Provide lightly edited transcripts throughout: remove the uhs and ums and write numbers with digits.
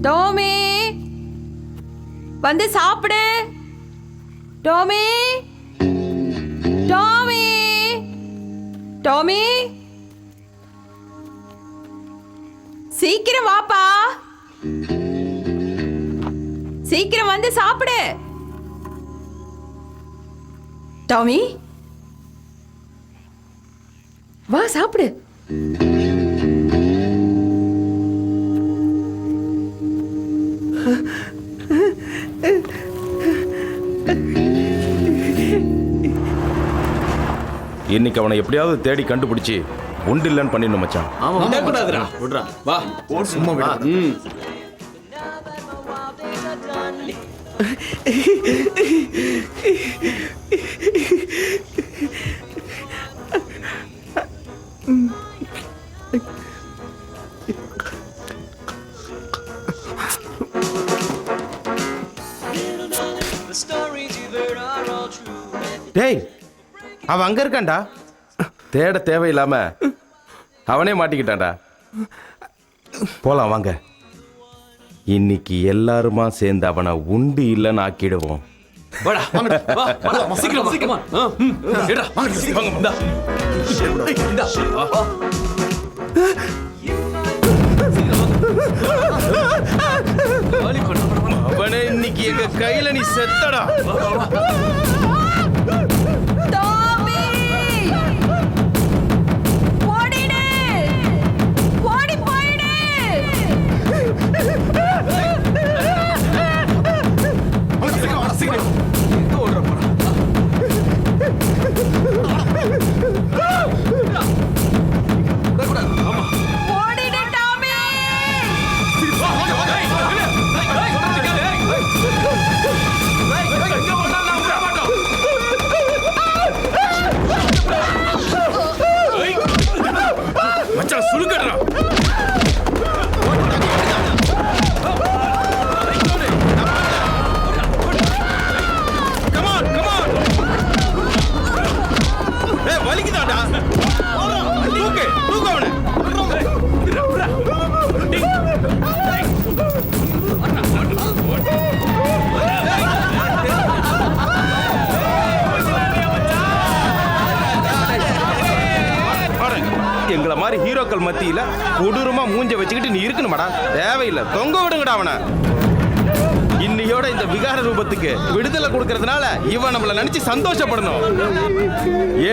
டோமி வந்து சாப்பிடு. டோமி டோமி டோமி சீக்கிரம் வாப்பா, சீக்கிரம் வந்து சாப்பிடு. டாமி வா சாப்பிடு. இன்னைக்கு அவனை எப்படியாவது தேடி கண்டுபிடிச்சு உண்டு இல்லைன்னு பண்ணிடணும் மச்சான். வா சும்மா விட. டேய் அவன் அங்க இருக்கான்டா. தேட தேவையில்லாம அவனே மாட்டிக்கிட்டான்டா. போலாம் வாங்க. இன்னைக்கு எல்லாருமா சேர்ந்து அவனை உண்டு இல்லைன்னு ஆக்கிடுவோம். அவனே இன்னைக்கு எங்க கையில நீ செத்தடா. எங்களை மாதிரி ஹீரோக்கள் மத்தியில கொடூரமா மூஞ்ச வச்சுக்கிட்டு நீ இருக்கணுமாடா? தேவையில்லை, தொங்க விடுங்கடா அவனை. இன்னையோட இந்த விகார ரூபத்துக்கு விடுதலை கொடுக்கறதுனால இவன் நம்மள நினைச்சு சந்தோஷப்படணும்.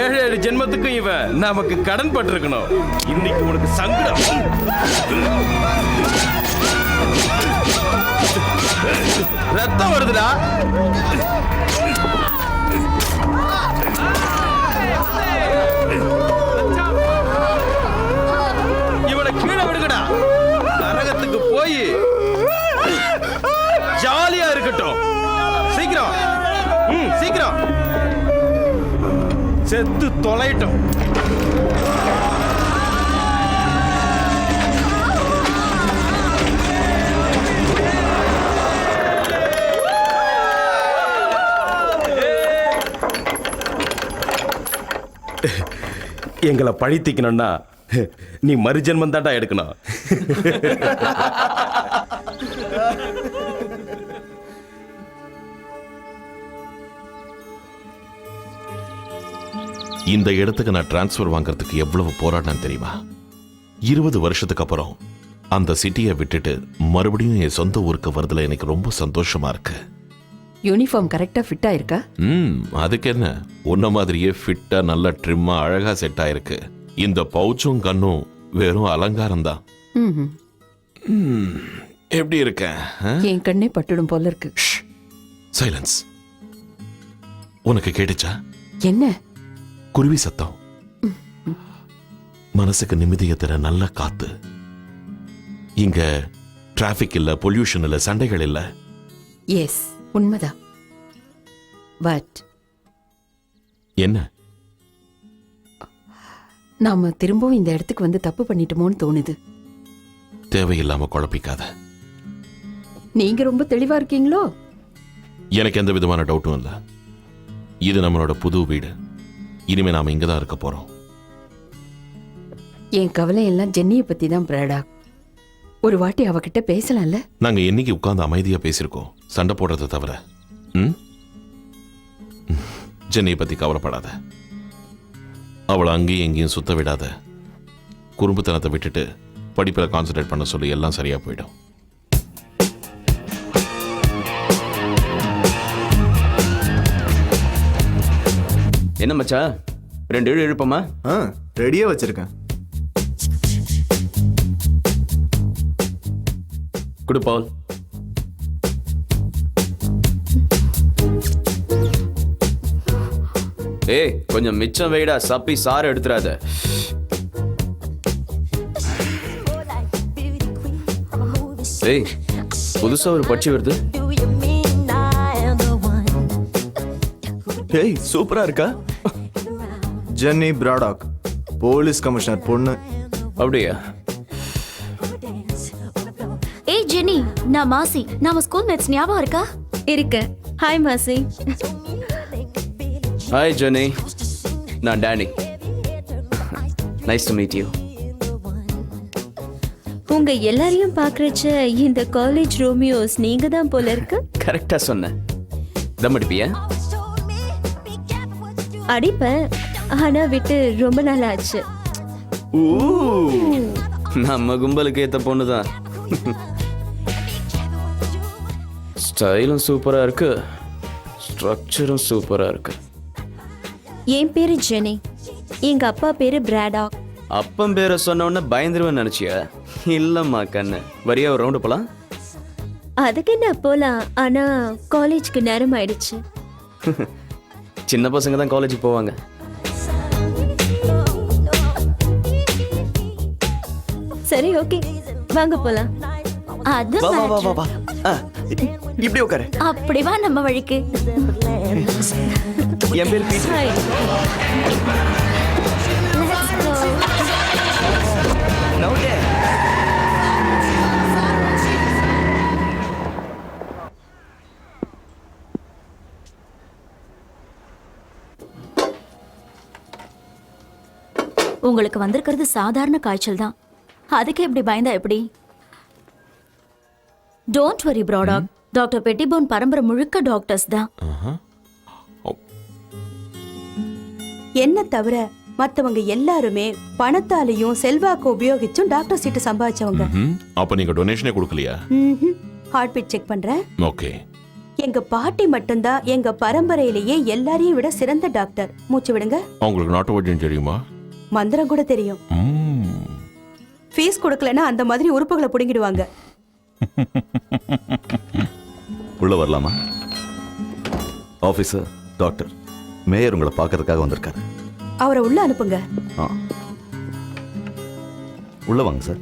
7 ஜென்மத்துக்கும் இவன் நமக்கு கடன் பட்டிருக்கணும். இன்னைக்கு உனக்கு சங்கடம். ரத்தம் வருதுடா. இவனை கீழே விடுங்கடா. நரகத்துக்கு போய் ஜாலியா இருக்கட்டும். சீக்கிரம் சீக்கிரம் செத்து தொலைட்டோம். எங்களை பழித்திக்கணும்னா நீ மறுஜென்மம் தான்டா எடுக்கணும். இந்த இடத்துக்கு நான் டிரான்ஸ்ஃபர் வாங்குறதுக்கு எவ்வளவு போராடினேன் தெரியுமா? 20 வருஷத்துக்கு அப்புறம் அந்த சிட்டியை விட்டுட்டு மறுபடியும் என் சொந்த ஊருக்கு வரதுல எனக்கு ரொம்ப சந்தோஷமா இருக்கு. யூனிஃபார்ம் கரெக்டா ஃபிட் ஆயிருக்கா? அதுக்கு என்ன, உன்ன மாதிரியே ஃபிட்டா நல்ல ட்ரிம்மா அழகா செட் ஆயிருக்கு. இந்த பவுச்சும் கண்ணும் வெறும் அலங்காரம் தான். எப்படி இருக்கேன்? என் கண்ணே பட்டுடும் போல இருக்கு. சைலன்ஸ். உனக்கு கேட்டுச்சா என்ன? குருவி சத்தம். மனசுக்கு நிம்மதியை தர நல்ல காத்து. இங்க டிராபிக் இல்ல, பொல்யூஷன் இல்ல, சண்டைகள் இல்ல. எஸ், உண்மைதான். பட் என்ன? நாம திரும்பவும் இந்த இடத்துக்கு வந்து தப்பு பண்ணிட்டோமோன்னு தோணுது. தேவையில்லாம குழப்பிக்காத. நீங்க ரொம்ப தெளிவா இருக்கீங்களோ? எனக்கு எந்த விதமான டவுட்டும் இல்ல. இது நம்மளோட புது வீடு. இனிமே நாம இங்கதான் இருக்க போறோம். என் கவலை எல்லாம் ஜென்னியை பத்தி தான் பிராடா. ஒரு வாட்டி அவகிட்ட பேசலாம்ல? நாங்க என்னைக்கு உட்கார்ந்து அமைதியா பேசிருக்கோம், சண்டை போடுறதை தவிர. ஜென்னியை பத்தி கவலைப்படாத. அவளை அங்கேயும் எங்கேயும் சுத்த விடாத. குறும்புத்தனத்தை விட்டுட்டு படிப்புல கான்சென்ட்ரேட் பண்ண சொல்லி எல்லாம் சரியா போயிடும். என்ன மச்சா, 2 எழுப்பமா? ரெடியா வச்சிருக்கேன். குடு பவுல். ஏய், கொஞ்சம் மிச்சம் வைடா, சப்பி சாறு எடுத்துறாத. ஏய், புதுசா ஒரு பட்சி வருது. ஏய், சூப்பரா இருக்கா? ஜென்னி பிராடாக், போலீஸ் கமிஷனர் பொண்ணு. அப்படியா? ஏய் ஜெனி, நான் மாசி. நாம ஸ்கூல் மேட்ஸ் ஞாபகம் இருக்கா? இருக்கு. ஹாய் மாசி. ஹாய் ஜெனி, நான் Danny. Nice to meet you. உங்க எல்லாரையும் பாக்குறச்ச இந்த காலேஜ் ரோமியோஸ் நீங்க தான் போல இருக்கு. கரெக்டா சொன்ன. தம் அடிப்பியா? அடிப்பேன், ஆனா விட்டு ரொம்ப நாள் ஆச்சு. நம்ம கும்பலுக்கு ஏத்த பொண்ணுதான். ஸ்டைலும் சூப்பரா இருக்கு, ஸ்ட்ரக்சரும் சூப்பரா இருக்கு. என் பேரு ஜெனி, எங்க அப்பா பேரு பிராடாக். அப்பன் பேரை சொன்ன உடனே பயந்துருவேன் நினைச்சியா? இல்லம்மா கண்ணு, வரியா ஒரு ரவுண்டு போலாம்? அதுக்கு என்ன போலாம், ஆனா காலேஜ்க்கு நேரம் ஆயிடுச்சு. சின்ன பசங்க தான் காலேஜ் போவாங்க. சரி, ஓகே, வாங்க போலாம். அது வா வா வா வா வா. இப்படி உட்காரு. அப்படி வா நம்ம வழிக்கு. என் பேர் பீட்டர். ஹாய். Let's go. நவுடே. உங்களுக்கு வந்திருக்கிறது சாதாரண காய்ச்சல் தான். அதுக்கு எப்படி பயந்தா எப்படி? Don't worry பிராடாக். டாக்டர் பெட்டிபோன் பரம்பரை முழுக்க டாக்டர்ஸ் தான். என்ன தவிர மத்தவங்க எல்லாருமே பணத்தாலையும் செல்வாக்கு உபயோகிச்சும் டாக்டர் சீட்டு சம்பாதிச்சவங்க. அப்ப நீங்க டொனேஷனே கொடுக்கலையா? ஹார்ட் பீட் செக் பண்றேன். ஓகே. எங்க பாட்டி மட்டும்தான் எங்க பரம்பரையிலேயே எல்லாரையும் விட சிறந்த டாக்டர். மூச்சு விடுங்க. உங்களுக்கு நாட்டு வைத்தியம் தெரியுமா? மந்திரம் கூட தெரியும். ஃபீஸ் கொடுக்கலன்னா அந்த மாதிரி உறுப்புகளை புடுங்கிடுவாங்க. உள்ள வரலாமா? ஆபீசர், டாக்டர் மேயர் உங்களை பார்க்கறதுக்காக வந்திருக்காரு. அவரை உள்ள அனுப்புங்க. உள்ள வாங்க sir.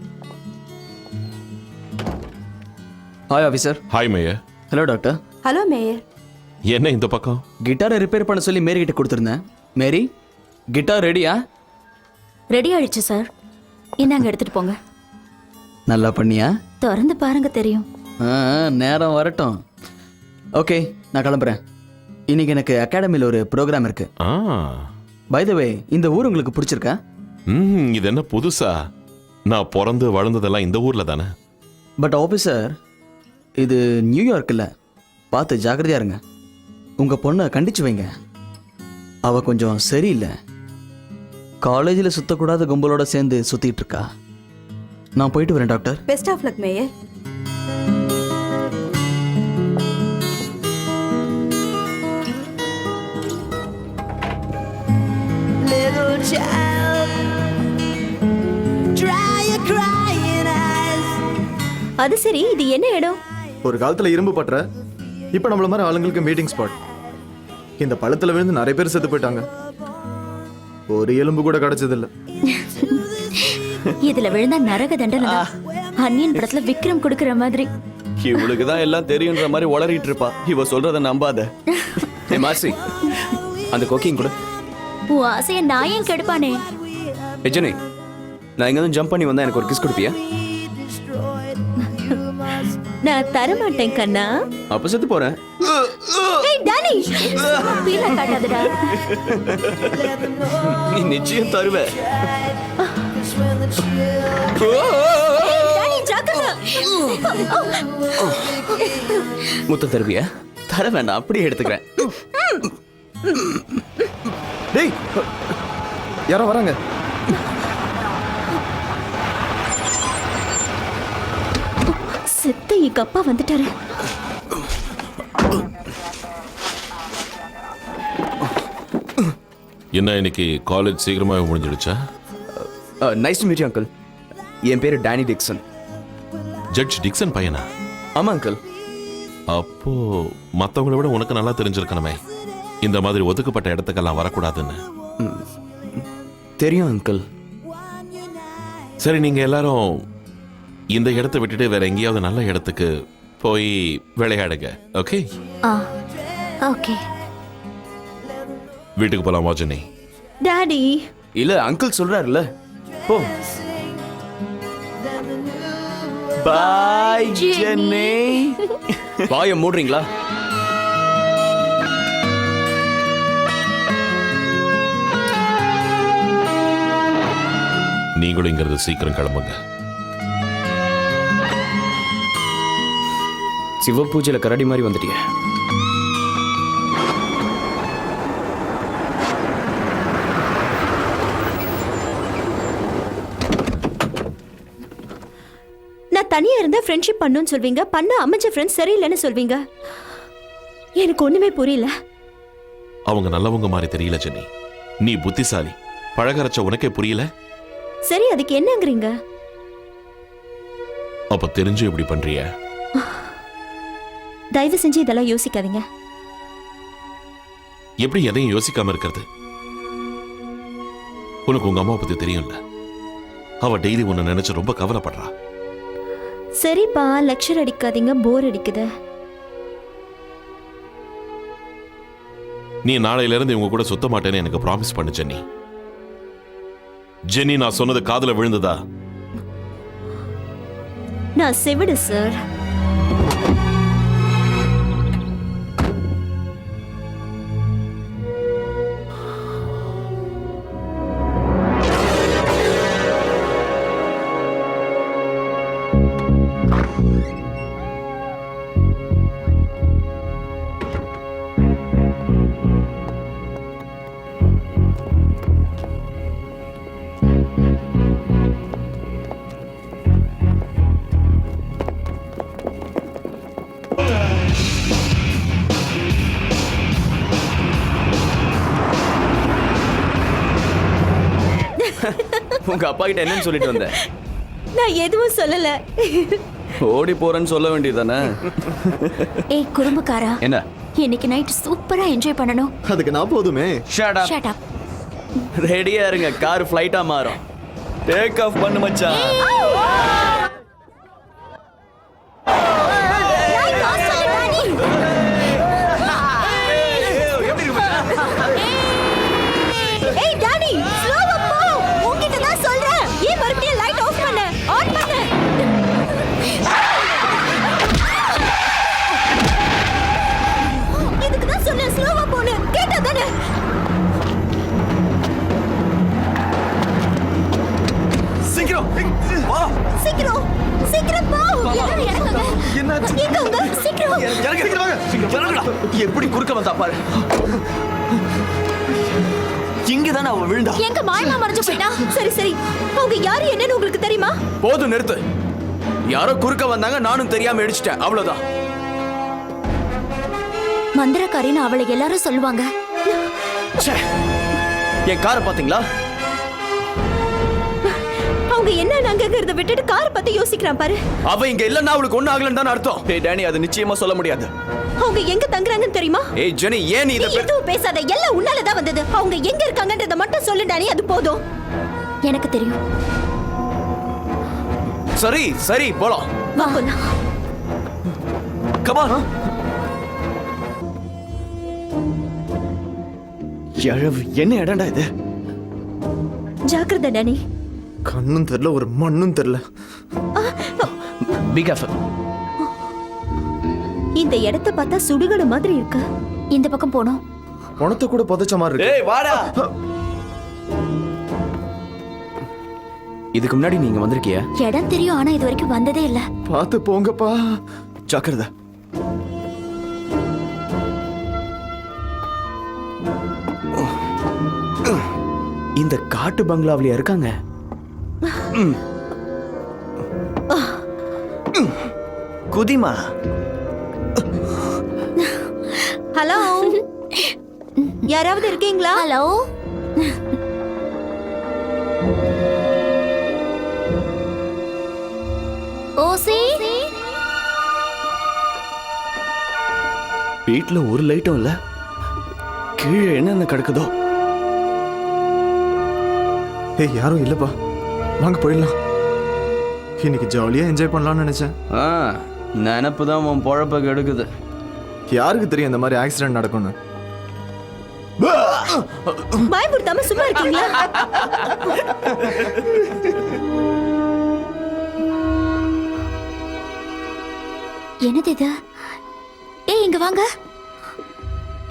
Hi officer. Hi mayor. Hello doctor. Hello mayor. என்ன இந்த பக்கம்? கிட்டாரை ரிப்பேர் பண்ண சொல்லி மேரி கிட்ட கொடுத்துருந்தேன். மேரி, கிட்டார் ரெடியா? ரெடி ஆயிடுச்சு சார். இன்னாங்க எடுத்துட்டு போங்க. நல்லா பண்ணியா? திறந்து பாருங்க, தெரியும். நேரம் வரட்டும். ஓகே, நான் கிளம்புறேன். இன்னைக்கு எனக்கு அகாடமியில் ஒரு ப்ரோக்ராம் இருக்கு. பை த வே, இந்த ஊர் உங்களுக்கு பிடிச்சிருக்கா? இது என்ன புதுசா? நான் பிறந்து வளர்ந்ததெல்லாம் இந்த ஊர்ல தானே. பட் ஆஃபீஸர், இது நியூயார்க் இல்லை, பார்த்து ஜாக்கிரதையா இருங்க. உங்கள் பொண்ணை கண்டிச்சு வைங்க. அவள் கொஞ்சம் சரியில்லை. காலேஜில் சுற்றக்கூடாத கும்பலோட சேர்ந்து சுற்றிட்டு இருக்கா. நான் போயிட்டு வரேன் டாக்டர். பெஸ்ட் ஆஃப் லக் மேயர். அது சரி, இது என்ன இடம்? ஒரு காலத்துல இரும்பு பற்ற, இப்ப நம்மள மாதிரி ஆளுங்களுக்கு மீட்டிங் ஸ்பாட். இந்த பழத்துல விழுந்து நிறைய பேர் செத்து போயிட்டாங்க. ஒரு எலும்பு கூட கிடைச்சதில்ல. இதுல விழுந்தா நரக தண்டனை தான். அன்னியன் படத்துல விக்ரம் கொடுக்கிற மாதிரி. இவளுக்கு தான் எல்லாம் தெரியுன்ற மாதிரி உளறிட்டு இருப்பா. இவ சொல்றத நம்பாத. மாசி, அந்த கோக்கிங் கூட. உன் ஆசைய நான் ஏன் கெடுப்பானே? ஜெனி, நான் எங்க ஜம்ப் பண்ணி வந்தா எனக்கு ஒரு கிஸ் கொடுப்பியா? நான் தர மாட்டேன் கண்ணா. அப்ப செத்து போறேன். ஏய் டானி, பீலா காட்டாதடா. நீ நிச்சயம் தருவ. டானி ஜாக்கிரதை. முத்த தருவியா? தர வேண்டாம், அப்படியே எடுத்துக்கிறேன். டேய், யாரோ வராங்க. செத்த எங்க அப்பா வந்துட்டாரு. என்ன இன்னைக்கு காலேஜ் சீக்கிரமாவே முடிஞ்சிடுச்சா? Nice to meet you uncle. என் பேரு டேனி டிக்சன். ஜட்ஜ் டிக்சன் பையனா? ஆமா அங்கிள். அப்போ மற்றவங்களை விட உனக்கு நல்லா தெரிஞ்சிருக்கணுமே இந்த மாதிரி ஒதுக்கப்பட்ட இடத்துக்கெல்லாம் வரக்கூடாதுன்னு. தெரியும் அங்கிள். சரி, நீங்க எல்லாரும் இந்த இடத்தை விட்டுட்டு வேற எங்கேயாவது நல்ல இடத்துக்கு போய் விளையாடுங்க. ஓகே? ஓகே. வீட்டுக்கு போலாமா ஜெனி? டாடி. இல்ல, அங்கிள் சொல்றாருல்ல. போ. பாய் ஜெனி. வாயை மூடுறீங்களா? நீங்களும் இங்கிறது சீக்கிரம் கிளம்புங்க. சிவ பூஜையில கரடி மாதிரி வந்துட்டிய. நான் தனியா இருந்தா ஃப்ரெண்ட்ஷிப் பண்ணுன்னு சொல்வீங்க, பண்ண அமைஞ்ச ஃப்ரெண்ட்ஸ் சரியில்லைன்னு சொல்வீங்க. எனக்கு ஒண்ணுமே புரியல. அவங்க நல்லவங்க மாதிரி தெரியல ஜெனி. நீ புத்திசாலி. பழகரைச்ச உனக்கே புரியல. சரி, அதுக்கு என்னங்கறீங்க? அப்ப தெரிஞ்சு இப்படி பண்றிய? தயவு செஞ்சு இதெல்லாம் யோசிக்காதீங்க. எப்படி எதையும் யோசிக்காம இருக்கிறது? உனக்கு உங்க அம்மா பத்தி தெரியும்ல. அவ டெய்லி உன்னை நினைச்சு ரொம்ப கவலைப்படுறா. சரிப்பா, லெக்சர் அடிக்காதீங்க, போர் அடிக்குது. நீ நாளையில இருந்து இவங்க கூட சுத்த மாட்டேன்னு எனக்கு ப்ராமிஸ் பண்ணு ஜெனி. ஜெனி, நான் சொன்னது காதுல விழுந்ததா? நான் செவிடு சார். உங்க அப்பா கிட்ட என்னன்னு சொல்லிட்டு வந்த? நான் எதுவும் சொல்லல. ஓடி போறேன்னு சொல்ல வேண்டியதானே? ஏய் குறும்புக்காரா, என்ன இன்னைக்கு நைட் சூப்பரா என்ஜாய் பண்ணணும். அதுக்கு நான் போதுமே. Shut up. Shut up. ரெடியா இருங்க, கார் ஃளைட்டா மாறும். டேக் ஆஃப் பண்ணு மச்சான். ஏய் டானி, ஸ்லோவா போ. உன்கிட்ட தான் சொல்றேன். ஏன் மறுபடியும் லைட் ஆஃப் பண்ணு? ஆன் பண்ணு. இதுக்கு தான் சொன்னேன் ஸ்லோவா போன்னு. கேட்டா தானே? சீக்கிரம் சீக்கிரம் போ. எல்லாரும் இறங்குங்க. என்னாச்சு? இறங்குங்க, சீக்கிரம். எப்படி குறுக்க வந்தா பாரு. இங்கதானே அவ விழுந்தா. எங்க மாயமா மறைஞ்சு போயிட்டா? சரி சரி, அவங்க யாரு என்னன்னு உங்களுக்கு தெரியுமா? போதும், நிறுத்து. யாரோ குறுக்க வந்தாங்க, நானும் தெரியாம இடிச்சிட்டேன், அவ்வளவுதான். மந்திரக்காரின்னு அவளை எல்லாரும் சொல்லுவாங்க. ச்சே. என் காரை பாத்தீங்களா? அவங்க என்ன நாங்கிறத விட்டுட்டு கார் பத்தி யோசிக்கிறான் பாரு. அவ இங்க இல்லன்னா அவளுக்கு ஒண்ணு ஆகலன்னு தானே அர்த்தம். ஏய் டேனி, அது நிச்சயமா சொல்ல முடியாது. அவங்க எங்க தங்குறாங்கன்னு தெரியுமா? ஏய் ஜெனி, ஏன் நீ நீ இத எதுவும் பேசாத, எல்லாம் உன்னாலதான் வந்தது. அவங்க எங்க இருக்காங்கன்றத மட்டும் சொல்லு டானி, அது போதும். எனக்கு தெரியும். சரி சரி, போலாம். வா போலாம். Come on. எழவு என்ன இடம்டா இது? ஜாக்கிரதை டானி. கண்ணும் தெரியல, ஒரு மண்ணும் தெரியல. Be careful. இந்த இடத்தை பார்த்தா சுடுகாடு மாதிரி இருக்கு. இந்த பக்கம் போனோம். பணத்தை கூட புதைச்ச மாதிரி இருக்கு. ஏய் வாடா. இதுக்கு முன்னாடி நீங்க வந்திருக்கியா? இடம் தெரியும், ஆனா இது வரைக்கும் வந்ததே இல்ல. பார்த்து போங்கப்பா. ஜாக்கிரதை. இந்த காட்டு பங்களாவில இருக்காங்க. குதிமா. ஹலோ, யாராவது இருக்கீங்களா? ஹலோ. ஓசி. வீட்ல ஒரு லைட்டும் இல்ல. கீழே என்னென்ன கிடக்குதோ. ஏய், யாரும் இல்லப்பா, வாங்க போயிடலாம். இன்னைக்கு ஜாலியா என்ஜாய் பண்ணலாம்னு நினைச்சேன். நினப்பு தான் உன் பொழப்ப கெடுக்குது. யாருக்கு தெரியும் இந்த மாதிரி ஆக்சிடென்ட் நடக்கும்னு? பயமுறுத்தாம சும்மா இருக்கீங்களா? என்னது இது? ஏய், இங்க வாங்க.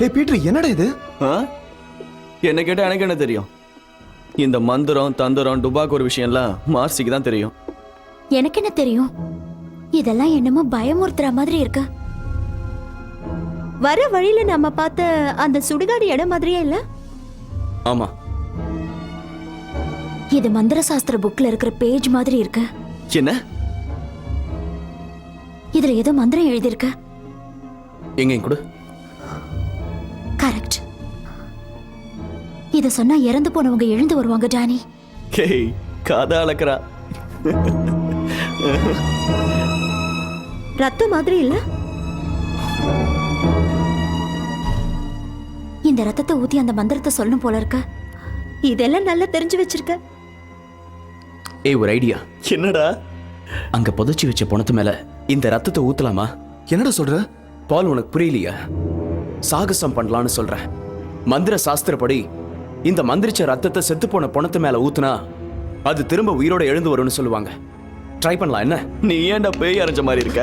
ஏய் பீட்டர், என்னடா இது? என்ன கேட்டா எனக்கு என்ன தெரியும்? இந்த மந்திரம் தந்திரம் டுபாக்கு ஒரு விஷயம்லாம் மார்சிக்கு தான் தெரியும். எனக்கு என்ன தெரியும்? இதெல்லாம் என்னமோ பயமுறுத்துற மாதிரி இருக்கு. வர வழியில நம்ம பார்த்த அந்த சுடுகாடு இடம் மாதிரியே இல்ல? ஆமா, இது மந்திர சாஸ்திர புக்ல இருக்கிற பேஜ் மாதிரி இருக்கு. என்ன? இதுல ஏதோ மந்திரம் எழுதியிருக்கு. எங்க கொடு. கரெக்ட். இத சொன்னா இறந்து போனவங்க எழுந்து வருவாங்க டானி. கேய் காதா அளக்கறா. ரத்தம் மாதிரி இல்ல? இந்த ரத்தத்தை ஊத்தி அந்த மந்திரத்தை சொல்லணும் போல இருக்கு. இதெல்லாம் நல்லா தெரிஞ்சு வச்சிருக்க. ஏய், ஒரு ஐடியா. என்னடா? அங்க புதைச்சி வச்ச பணத்து மேல இந்த ரத்தத்தை ஊத்தலாமா? என்னடா சொல்ற? பால், உனக்கு புரியலையா? சாகசம் பண்ணலான்னு சொல்றேன். மந்திர சாஸ்திரப்படி இந்த மந்திரிச்ச ரத்தத்தை செத்து போன பணத்து மேல ஊத்துனா அது திரும்ப உயிரோட எழுந்து வரும்னு சொல்லுவாங்க. ட்ரை பண்ணலாம் என்ன? நீ ஏன்டா பேய் அரைஞ்ச மாதிரி இருக்க?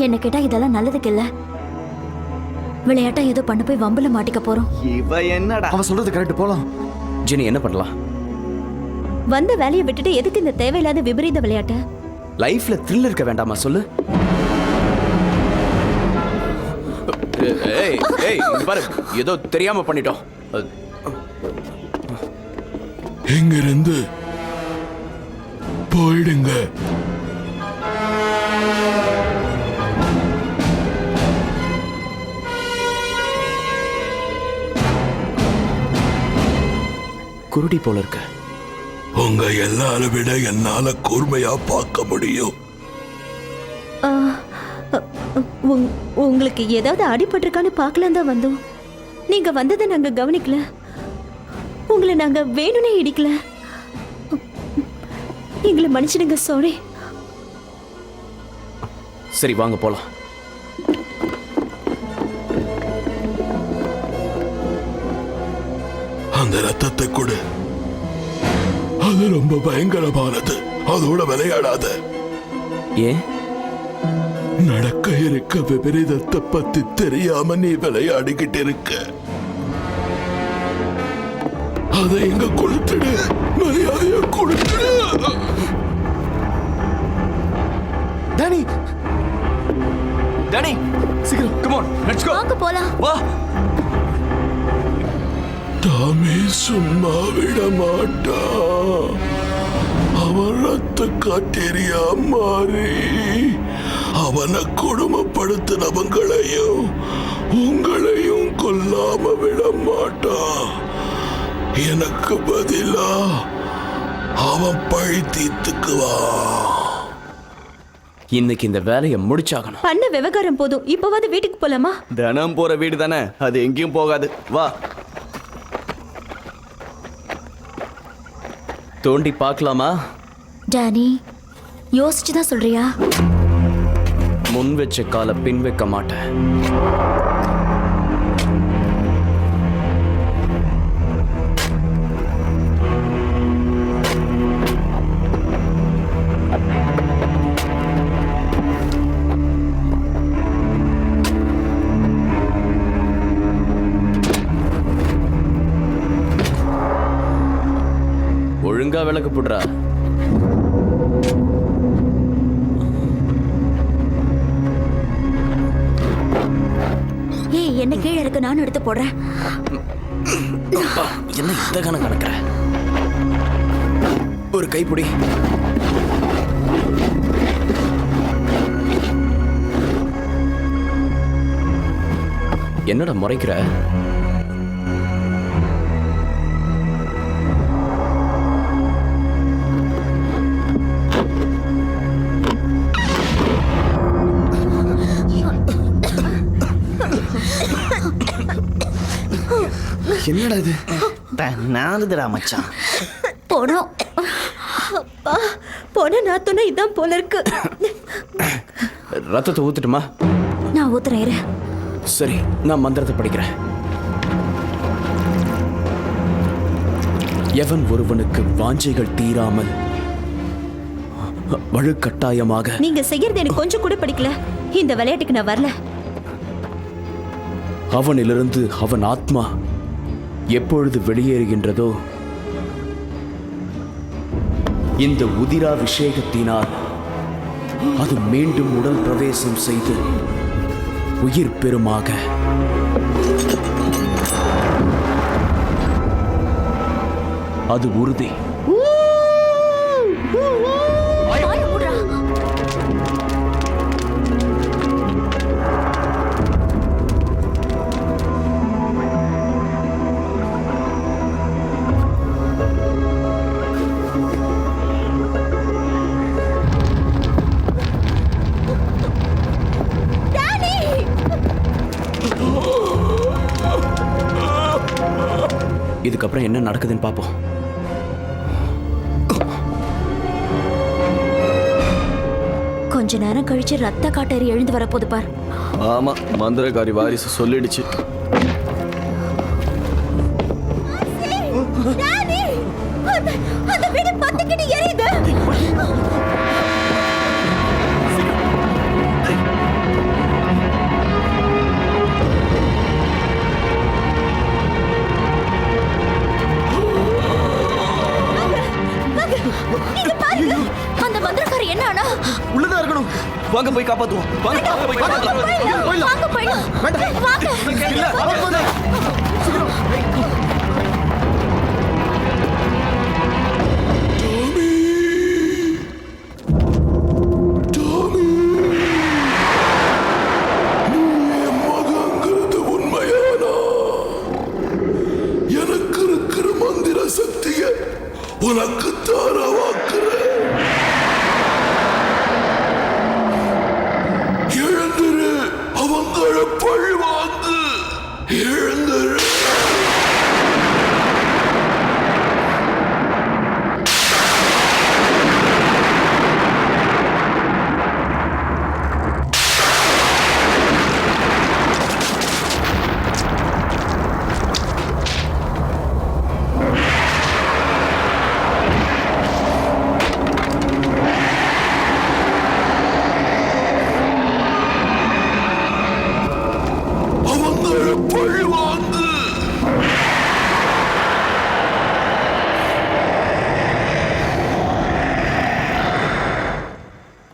என்ன கேட்டா இதெல்லாம் நல்லதுக்கு இல்ல. விளையாட்டா ஏதோ பண்ண போய் வம்புல மாட்டிக்க போறோம். இவ என்னடா? அவன் சொல்றது கரெக்ட், போலாம். ஜெனி, என்ன பண்ணலாம்? வந்த வேலையை விட்டுட்டு எதுக்கு இந்த தேவையில்லாத விபரீத விளையாட்டு? லைஃப்ல த்ரில் இருக்க வேண்டாமா சொல்லு? ஏய் ஏய், இங்க பாரு, ஏதோ தெரியாம பண்ணிட்டோம். இங்கிருந்து போயிடுங்க. குருடி போல இருக்க. உங்க எல்லாரும் விட என்னால கூர்மையா பார்க்க முடியும். உங்களுக்கு ஏதாவது அடிபட்டிருக்கான்னு பார்க்கலாம் தான் வந்தோம். நீங்க வந்ததை நாங்க கவனிக்கல. உங்களை நாங்க வேணும்னே இடிக்கல. எங்களை மன்னிச்சிடுங்க. சாரி. சரி, வாங்க போலாம். அந்த ரத்தத்தை கொடு. அது ரொம்ப பயங்கரமானது. அதோட விளையாடாத. ஏன்? நடக்க இருக்க விபரீதத்தை பத்தி தெரியாம நீ விளையாடிக்கிட்டு இருக்க. அதை எங்க கொடுத்துடு, மரியாதைய கொடுத்துடு. டேனி சீக்கிரம் கம் ஆன் லெட்ஸ் கோ வாங்க போலாம். வா டாமி சும்மா விட மாட்டா. அவன் ரத்த காட்டேரியா மாறி அவனை கொடுமைப்படுத்தினவங்களையும் உங்களையும் கொல்லாம விட மாட்டா. எனக்கு பதிலா அவன் பழி தீர்த்துக்குவான். இன்னைக்கு இந்த வேலையை முடிச்சாகணும். பண்ண விவகாரம் போதும், இப்பவாது வீட்டுக்கு போலாமா? தினம் போற வீடு தானே, அது எங்கேயும் போகாது. வா தோண்டி பார்க்கலாமா? டேனி, யோசிச்சு தான் சொல்றியா? முன் வச்ச காலை பின் வைக்க மாட்டேன். ஒழுங்கா விளக்கு போடுறா. ஏய், என்ன கீழே இருக்கு, நானும் எடுத்து போடுறேன். என்ன இந்த கணக்கு கணக்குற? ஒரு கைப்பிடி. என்னடா முறைக்கிற? என்னடா இது? நாலுதுடா மச்சான். போனோம். அப்பா, போன நாத்தோன்னா இதான் போல இருக்கு. ரத்தத்தை ஊத்துட்டுமா? நான் ஊத்துறேன் இரு. சரி, நான் மந்திரத்தை படிக்கிறேன். எவன் ஒருவனுக்கு வாஞ்சைகள் தீராமல் வலுக்கட்டாயமாக நீங்க செய்யறது எனக்கு கொஞ்சம் கூட பிடிக்கல. இந்த விளையாட்டுக்கு நான் வரல. அவனிலிருந்து அவன் ஆத்மா எப்பொழுது வெளியேறுகின்றதோ இந்த உதிராபிஷேகத்தினால் அது மீண்டும் உடல் பிரவேசம் செய்து உயிர் பெறுமாக. அது உறுதி. இதுக்கப்புறம் என்ன நடக்குதுன்னு பார்ப்போம். கொஞ்ச நேரம் கழிச்சு ரத்த காட்டேரி எழுந்து வரப்போது பார். ஆமா, மந்திரகாரி வாரிசு சொல்லிடுச்சு. அந்த வீடு பத்திக்கிட்டு எரியுது. அந்த மந்திரக்காரி என்ன ஆனா? உள்ளதா இருக்கணும். வாங்க போய் காப்பாத்துவோம். வாங்க போய் காப்பாத்தலாம். வாங்க போயிடலாம். வாங்க. இல்ல, வாங்க. எனக்கு இருக்கிற மந்திர சக்தியை உனக்கு தாரவாக்குறேன். எழுந்துரு, அவங்கள பழி வாங்கு. எழுந்துரு.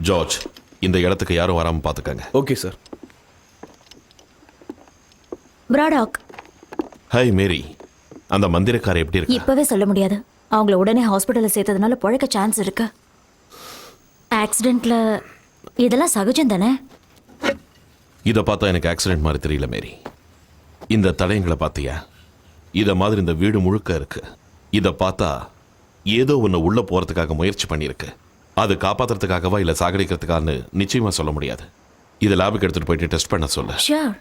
ஜார்ஜ், இந்த இடத்துக்கு யாரும் வராம பாத்துக்கங்க. Okay sir. Braddock. Hi Mary, அந்த மந்திரக்கார எப்படி இருக்கா? இப்பவே சொல்ல முடியாது. அவங்கள உடனே ஹாஸ்பிட்டல்ல சேர்த்ததுனால பிழைக்க சான்ஸ் இருக்கு. ஆக்சிடென்ட்ல இதெல்லாம் சகஜம் தானே? இதை பார்த்தா எனக்கு ஆக்சிடென்ட் மாதிரி தெரியல மேரி. இந்த தடயங்களை பார்த்தியா? இதை மாதிரி இந்த வீடு முழுக்க இருக்கு. இதை பார்த்தா ஏதோ ஒன்று உள்ள போறதுக்காக முயற்சி பண்ணியிருக்கு. அது காப்பாத்துறதுக்காகவா இல்லை சாகடிக்கிறதுக்கான்னு நிச்சயமா சொல்ல முடியாது. இதை லேபுக்கு எடுத்துட்டு போயிட்டு டெஸ்ட் பண்ண சொல்ல. Sure.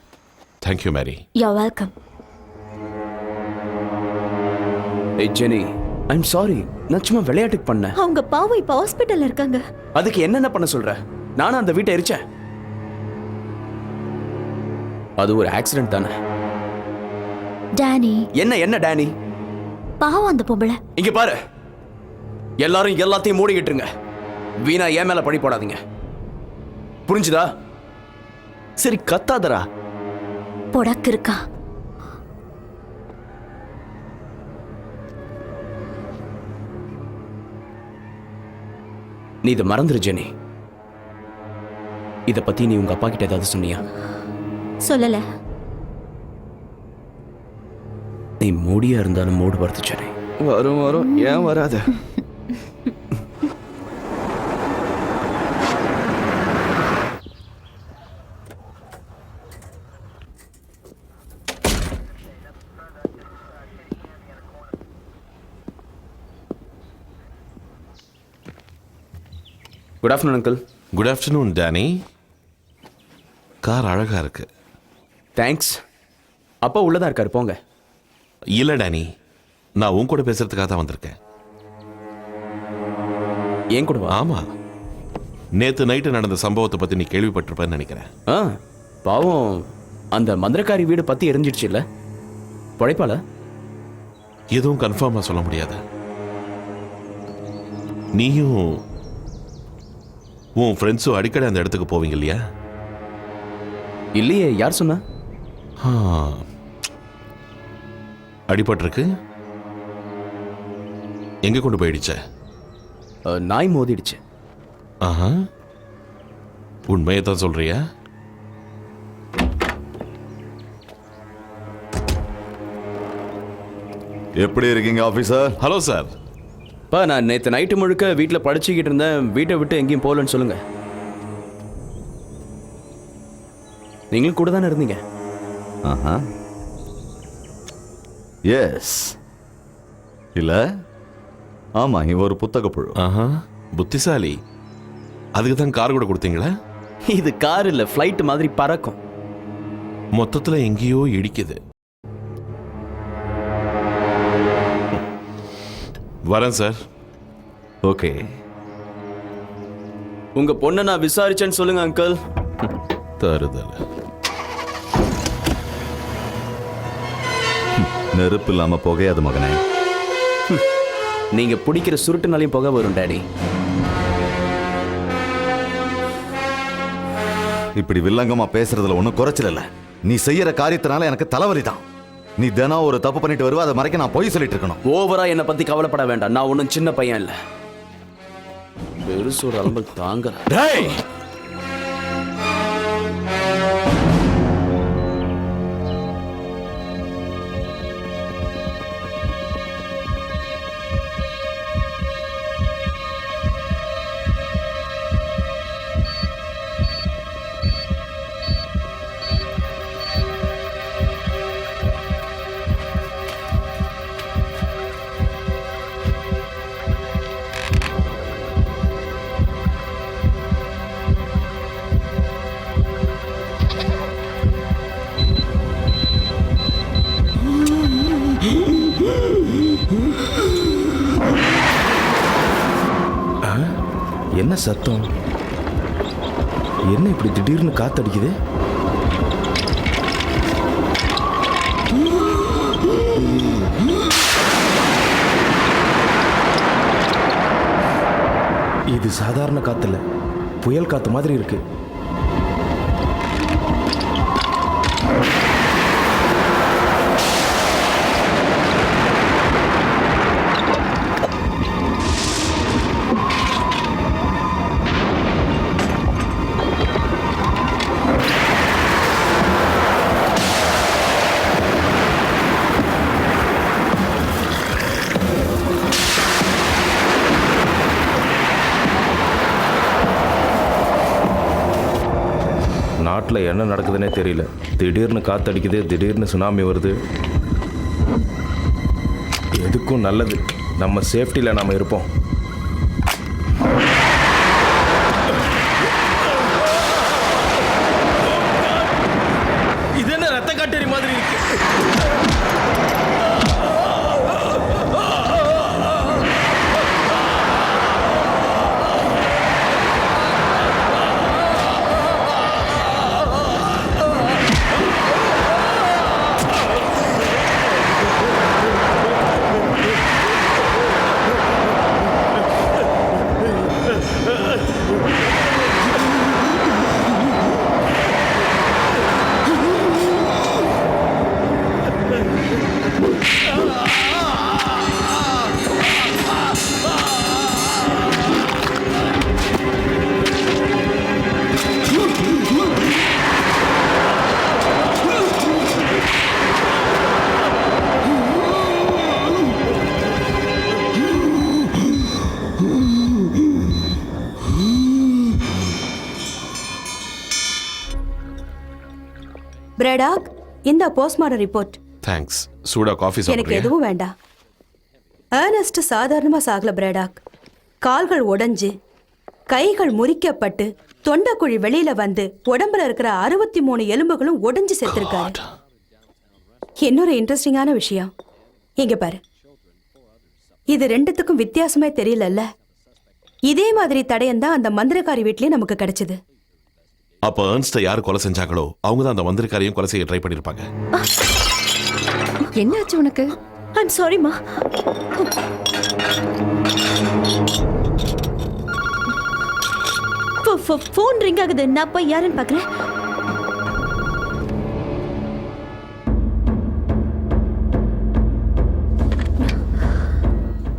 Thank you Mary. You welcome. ஏய் ஜெனி, ஐம் சாரி. நான் சும்மா விளையாட்டுக்கு பண்ணேன். அவங்க பாவம் இப்ப ஹாஸ்பிட்டல்ல இருக்காங்க. அதுக்கு என்னென்ன பண்ண சொல்ற? நானும் அந்த வீட்டை எரிச்சேன். அது ஒரு ஆக்சிடென்ட் தானே. டானி. என்ன டானி? பாவம் அந்த பொம்பளை. இங்க பாரு, எல்லாரும் எல்லாத்தையும் மூடிக்கிட்டு இருங்க. வீணா ஏன் மேல பழி போடாதீங்க, புரிஞ்சுதா? சரி கத்தாதரா. பொடக்கு இருக்கா. நீ இதை மறந்துரு ஜெனி. இத பத்தி நீ உங்க அப்பா கிட்ட ஏதாவது சொன்னியா? சொல்லல. நீ மூடியா இருந்தாலும் மூடு வருது ஜெனி. வரும் ஏன் வராத? Good afternoon uncle. Good afternoon Danny. Car அழகா இருக்கு. தேங்க்ஸ். அப்பா உள்ளதா இருக்காரு, போங்க. இல்ல டேனி, நான் உன் கூட பேசுறதுக்காக தான் வந்திருக்கேன். ஏன் கூட வா? ஆமா, நேத்து நைட்டு நடந்த சம்பவத்தை பத்தி நீ கேள்விப்பட்டிருப்பேன்னு நினைக்கிறேன். பாவம், அந்த மந்திரக்காரி வீடு பத்தி எரிஞ்சிடுச்சு இல்ல? பழைப்பால? எதுவும் கன்ஃபார்மா சொல்ல முடியாது. நீயும் உன் ஃப்ரெண்ட்ஸும் அடிக்கடி அந்த இடத்துக்கு போவீங்க இல்லையா? இல்லையே, யார் சொன்னா? அடிபட்டிருக்கு. எங்க கொண்டு போயிடுச்ச? நாய் மோதிடுச்சு. ஆஹா, உண்மையை தான் சொல்றியா? எப்படி இருக்கீங்க ஆபீசர்? Hello sir. பா, நான் நேற்று நைட்டு முழுக்க வீட்டில் படிச்சுக்கிட்டு இருந்தேன். வீட்டை விட்டு எங்கேயும் போகலன்னு சொல்லுங்க. நீங்களும் கூட தானே இருந்தீங்க? ஆஹா, எஸ். இல்ல, ஆமா, இவ ஒரு புத்தக புழு. ஆஹா, புத்திசாலி. அதுக்கு தான் கார் கூட கொடுத்தீங்களா? இது கார் இல்ல, ஃப்ளைட் மாதிரி பறக்கும். மொத்தத்துல எங்கேயோ இடிக்குது. வரேன் சார். ஓகே. உங்க பொண்ணை நான் விசாரிச்சேன்னு சொல்லுங்க அங்கிள். தருதல. நெருப்பு இல்லாம புகையாது மகனே. நீங்க பிடிக்கிற சுருட்டுனாலையும் புகை வரும் டாடி. இப்படி வில்லங்கமா பேசுறதுல ஒன்றும் குறைச்சல் இல்ல. நீ செய்யற காரியத்தினால எனக்கு தலைவலி தான். நீ தினம் ஒரு தப்பு பண்ணிட்டு வருவ, அதை மறைக்க நான் பொய் சொல்லிட்டு இருக்கணும். ஓவரா என்னை பத்தி கவலைப்பட வேண்டாம். நான் ஒன்றும் சின்ன பையன் இல்ல. பெருசு ஒரு அலம்பல் தாங்க. என்ன சத்தம்? என்ன இப்படி திடீர்னு காத்தடிக்குது? இது சாதாரண காத்துல, புயல் காத்து மாதிரி இருக்கு. நாட்டில் என்ன நடக்குதுன்னே தெரியல. திடீர்னு காத்தடிக்குது, திடீர்னு சுனாமி வருது. எதுக்கும் நல்லது நம்ம சேஃப்டியில் நாம் இருப்போம். இது என்ன ரத்த காட்டேரி மாதிரி இருக்கு? பிரடாக், இந்த போஸ்ட்மார்டம் ரிப்போர்ட். தேங்க்ஸ். சூடா காஃபி எனக்கு சாப்பிடுறியா? எதுவும் வேண்டாம். ஏர்னஸ்ட் சாதாரணமா சாகல பிரடாக். கால்கள் உடைஞ்சு, கைகள் முறிக்கப்பட்டு, தொண்டைக்குழி வெளியில வந்து உடம்புல இருக்கிற 63 எலும்புகளும் உடைஞ்சு செத்துருக்காரு. இன்னொரு இன்ட்ரெஸ்டிங்கான விஷயம் இங்க பாரு. இது ரெண்டுத்துக்கும் வித்தியாசமே தெரியலல்ல. இதே மாதிரி தடயம் தான் அந்த மந்திரக்காரி வீட்லயே நமக்கு கிடைச்சது. அப்ப ஏர்ன்ஸ்ட யாரு கொலை செஞ்சாங்களோ அவங்க தான் அந்த மந்திரக்காரையும் கொலை செய்ய ட்ரை பண்ணிருப்பாங்க. என்னாச்சு உனக்கு? ஐம் சாரிம்மா. ஃபோன் ரிங் ஆகுது. நான் போய் யாருன்னு பார்க்குறேன்.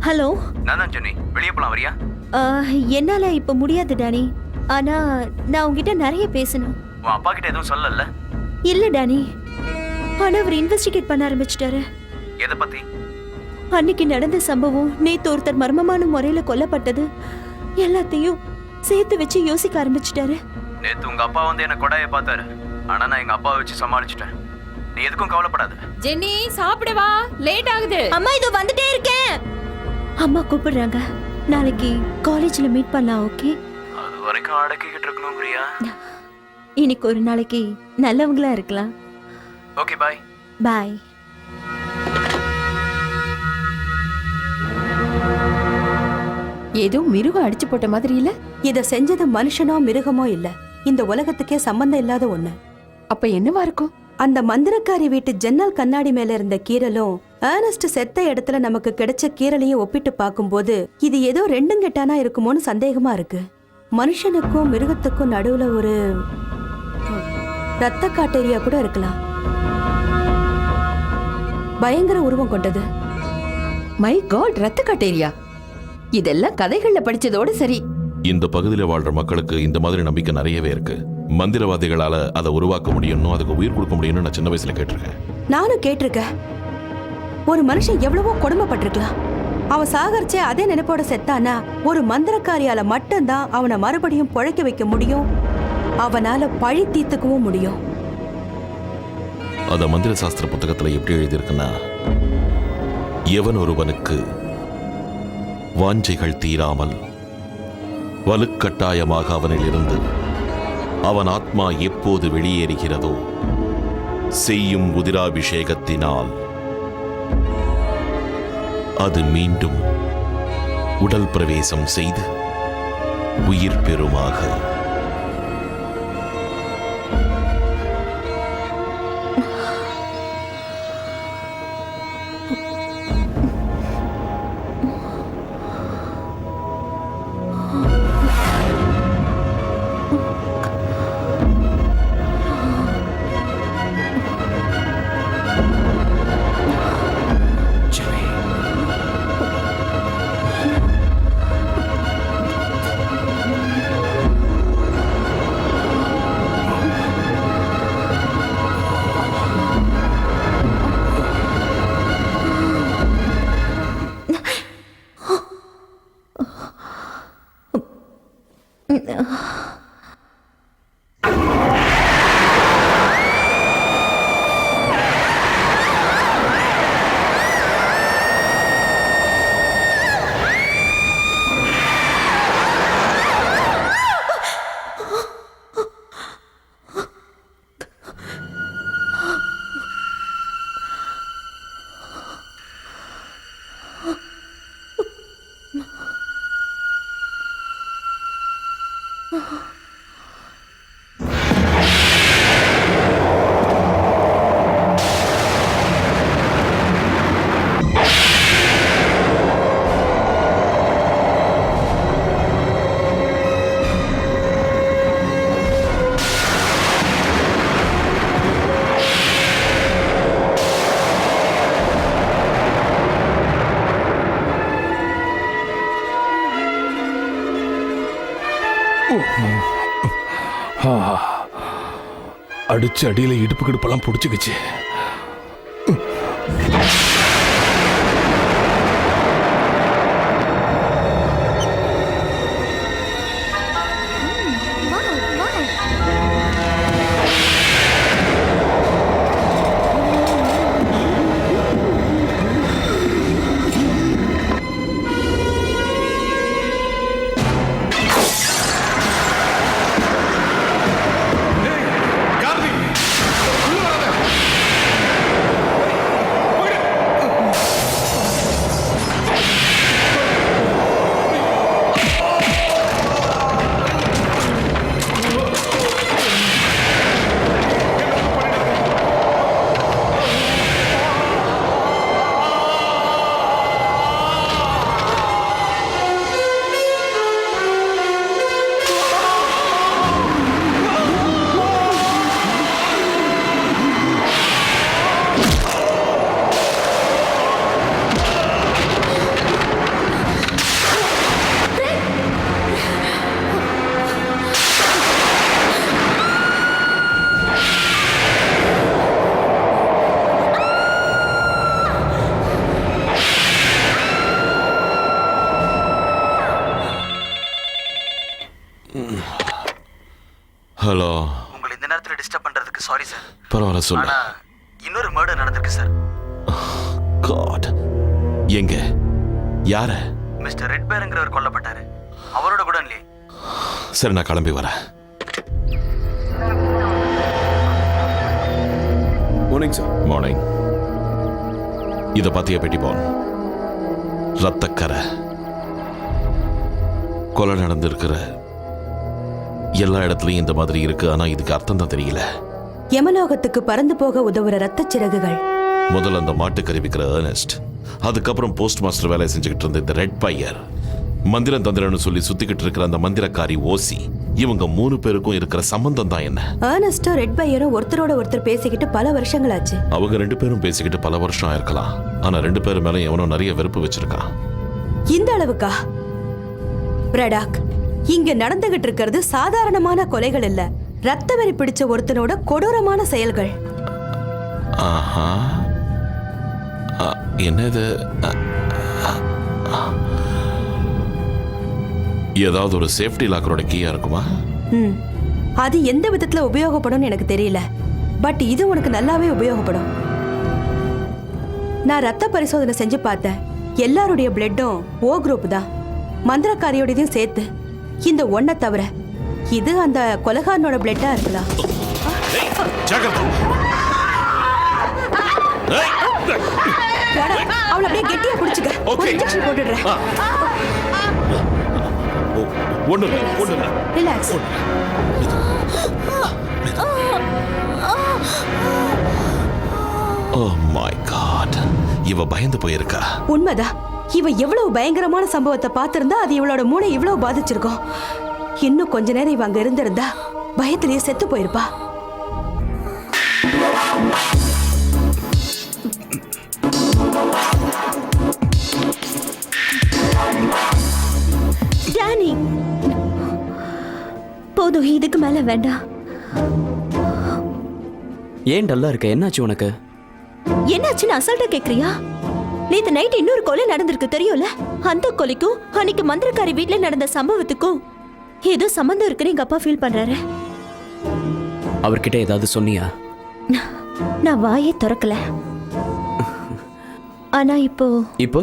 ஹலோ. நான் தான் ஜெனி. வெளியே போலாம் வரியா? என்னால இப்ப முடியாது டானி. ஆனா நான் உங்ககிட்ட நிறைய பேசணும். உன் அப்பா கிட்ட எதுவும் சொல்லல? இல்ல டானி. ஆனா அவர் இன்வெஸ்டிகேட் பண்ண ஆரம்பிச்சிட்டாரு. எதை பத்தி? அன்னைக்கு நடந்த சம்பவம், நேத்து ஒருத்தர் மர்மமான முறையில கொல்லப்பட்டது, எல்லாத்தையும் சேர்த்து வச்சு யோசிக்க ஆரம்பிச்சிட்டாரு. நேத்து உங்க அப்பா வந்து என்ன கொடாய பார்த்தாரு. ஆனா நான் எங்க அப்பாவை வச்சு சமாளிச்சிட்டேன். நீ எதுக்கும் கவலைப்படாத. ஜென்னி சாப்பிட வா, லேட் ஆகுது. அம்மா இதோ வந்துட்டே இருக்கேன். அம்மா கூப்பிடுறாங்க. நாளைக்கு காலேஜ்ல மீட் பண்ணலாம். ஓகே? அது வரைக்கும் அடக்கிக்கிட்டு இருக்கணும் பிரியா. இன்னைக்கு ஒரு நாளைக்கு நல்லவங்களா இருக்கலாம். Okay bye. பாய். ஏதோ மிருகம் அடிச்சு போட்ட மாதிரி இல்ல? இத செஞ்சது மனுஷனோ மிருகமோ இல்ல, இந்த உலகத்துக்கே சம்பந்தம் இல்லாத ஒண்ணு. அப்ப என்னவா இருக்கும்? அந்த மந்திரக்காரி வீட்டு ஜன்னல் கண்ணாடி மேல இருந்த கீரலும் ஏர்னஸ்ட் செத்த இடத்துல நமக்கு கிடைச்ச கீரலையும் ஒப்பிட்டு பார்க்கும்போது இது ஏதோ ரெண்டும் கெட்டானா இருக்குமோன்னு சந்தேகமா இருக்கு. மனுஷனுக்கும் மிருகத்துக்கும் நடுவுல ஒரு ரத்த காட்டேரியா கூட இருக்கலாம். பயங்கர உருவம் கொண்டது. மை காட், ரத்த காட்டேரியா. இதெல்லாம் கதைகள்ல படிச்சதோட சரி. இந்த பகுதியில் வாழ்ற மக்களுக்கு இந்த மாதிரி நம்பிக்கை நிறையவே இருக்கு. மந்திரவாதிகளால அதை உருவாக்க முடியும்னு, அதுக்கு உயிர் கொடுக்க முடியும்னு நான் சின்ன வயசுல கேட்டிருக்கேன். நானும் கேட்டிருக்கேன். ஒரு மனுஷன் எவ்வளவோ கொடுமைப்பட்டிருக்கலாம். அவன் சாகரிச்சே அதே நினைப்போட செத்தானா ஒரு மந்திரக்காரியால மட்டும்தான் அவனை மறுபடியும் பொழைக்க வைக்க முடியும். அவனால பழி தீர்த்துக்கவும் முடியும். அத மந்திர சாஸ்திர புத்தகத்துல எப்படி எழுதியிருக்குன்னா, எவன் ஒருவனுக்கு வாஞ்சைகள் தீராமல் வலுக்கட்டாயமாக அவனில் இருந்து அவன் ஆத்மா எப்போது வெளியேறுகிறதோ செய்யும் உதிராபிஷேகத்தினால் அது மீண்டும் உடல் பிரவேசம் செய்து உயிர் பெறுமாக. அடிச்சு அடியில இடுப்பு கிடுப்பெல்லாம் பிடிச்சிக்கிச்சு. ஹலோ. உங்களை இந்த நேரத்தில் டிஸ்டர்ப் பண்றதுக்கு சாரி சார். பரவாயில்ல சொல்லு. ஆனா இன்னொரு மர்டர் நடந்திருக்கு சார். காட். எங்க? யார? மிஸ்டர் ரெட் பேருங்கிறவர் கொல்லப்பட்டாரு. அவரோட கூட இல்லையே. சரி, நான் கிளம்பி வரேன். Morning sir. மார்னிங். இத பாத்தியா பெட்டி போன்? ரத்தக்கரை. கொலை நடந்திருக்கிற எல்லா இடத்துலயும் இந்த மாதிரி இருக்கு. ஆனா இதுக்கு அர்த்தம் தான் தெரியல. யமலோகத்துக்கு பறந்து போக உதவுற ரத்தச் சிறகுகள். முதல்ல அந்த மாட்டுக்கறி விற்கிற ஏர்னஸ்ட், அதுக்கப்புறம் போஸ்ட் மாஸ்டர் வேலையை செஞ்சுக்கிட்டு இருந்த இந்த ரெட் பையர், மந்திரம் தந்திரன்னு சொல்லி சுத்திக்கிட்டு இருக்கிற அந்த மந்திரக்காரி ஓசி, இவங்க 3 பேருக்கும் இருக்கிற சம்பந்தம் தான் என்ன? ஏர்னஸ்டும் ரெட் பையரும் ஒருத்தரோட ஒருத்தர் பேசிக்கிட்டு பல வருஷங்களாச்சு. அவங்க 2 பேரும் பேசிக்கிட்டு பல வருஷம் ஆயிருக்கலாம். ஆனா 2 பேரும் மேல எவனோ நிறைய வெறுப்பு வச்சிருக்கான். இந்த அளவுக்கா? பிரடாக், இங்க நடந்துகிட்டு இருக்கிறது சாதாரணமான கொலைகள் இல்ல, ரத்த வெறி பிடிச்ச ஒருத்தனோட கொடூரமான செயல்கள். ஆஹா. என்னது? ஏதாவது ஒரு சேஃப்டி லாக்கரோட கீயா இருக்குமா? அது எந்த விதத்துல உபயோகப்படும் எனக்கு தெரியல, பட் இது உனக்கு நல்லாவே உபயோகப்படும். நான் ரத்த பரிசோதனை செஞ்சு பார்த்தேன். எல்லாருடைய பிளட்டும் ஓ குரூப் தான், மந்திரக்காரியோடையும் சேர்த்து. இந்த ஒன்ன தவிர இது அந்த கொலகாரனோட பிளட்டா இருக்கலாம். அவளை அப்படியே கெட்டியா பிடிச்சுக்க. ஒரு இன்ஜெக்ஷன் போட்டுடுறேன். ரிலாக்ஸ். Oh my God. இவ பயந்து போயிருக்கா. உண்மைதான். இவ எவ்வளவு பயங்கரமான சம்பவத்தை பார்த்திருந்தா அது இவளோட மூளை இவ்வளவு பாதிச்சிருக்கும். இன்னும் கொஞ்ச நேரம் இவ அங்க இருந்திருந்தா பயத்திலேயே செத்து போயிருப்பா. டானி, போதும், இதுக்கு மேல வேண்டாம். ஏன் டல்லா இருக்க? என்னாச்சு உனக்கு? என்னாச்சுன்னு அசால்ட்டா கேக்குறியா? நேத்து நைட் இன்னொரு கொலை நடந்திருக்கு தெரியும்ல? அந்த கொலைக்கும் அன்னைக்கு மந்திரக்காரி வீட்ல நடந்த சம்பவத்துக்கும் ஏதோ சம்பந்தம் இருக்குன்னு எங்க அப்பா ஃபீல் பண்றாரு. அவர்கிட்ட ஏதாவது சொன்னியா? நான் வாயே திறக்கல. ஆனா இப்போ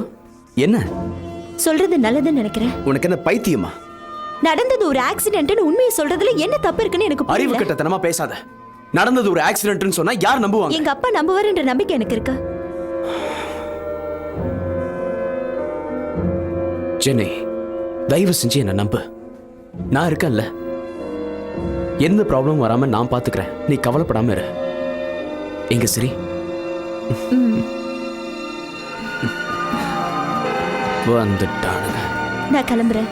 என்ன சொல்றது நல்லதுன்னு நினைக்கிறேன். உனக்கு என்ன பைத்தியமா? நடந்தது ஒரு ஆக்சிடென்ட்னு உண்மையை சொல்றதுல என்ன தப்பு இருக்குன்னு எனக்கு அறிவு புரியல. கட்டத்தனமா பேசாத. நடந்தது ஒரு ஆக்சிடென்ட்னு சொன்னா யார் நம்புவாங்க? எங்க அப்பா நம்புவாருன்ற நம்பிக்கை எனக்கு இருக்கு. ஜெனி, தயவு செஞ்சு என்ன நம்பு. நான் இருக்கேன்ல. எந்த ப்ராப்ளம் வராம நான் பாத்துக்கிறேன். நீ கவலைப்படாம இரு. எங்க சரி? வந்துட்டானுங்க. நான் கிளம்புறேன்.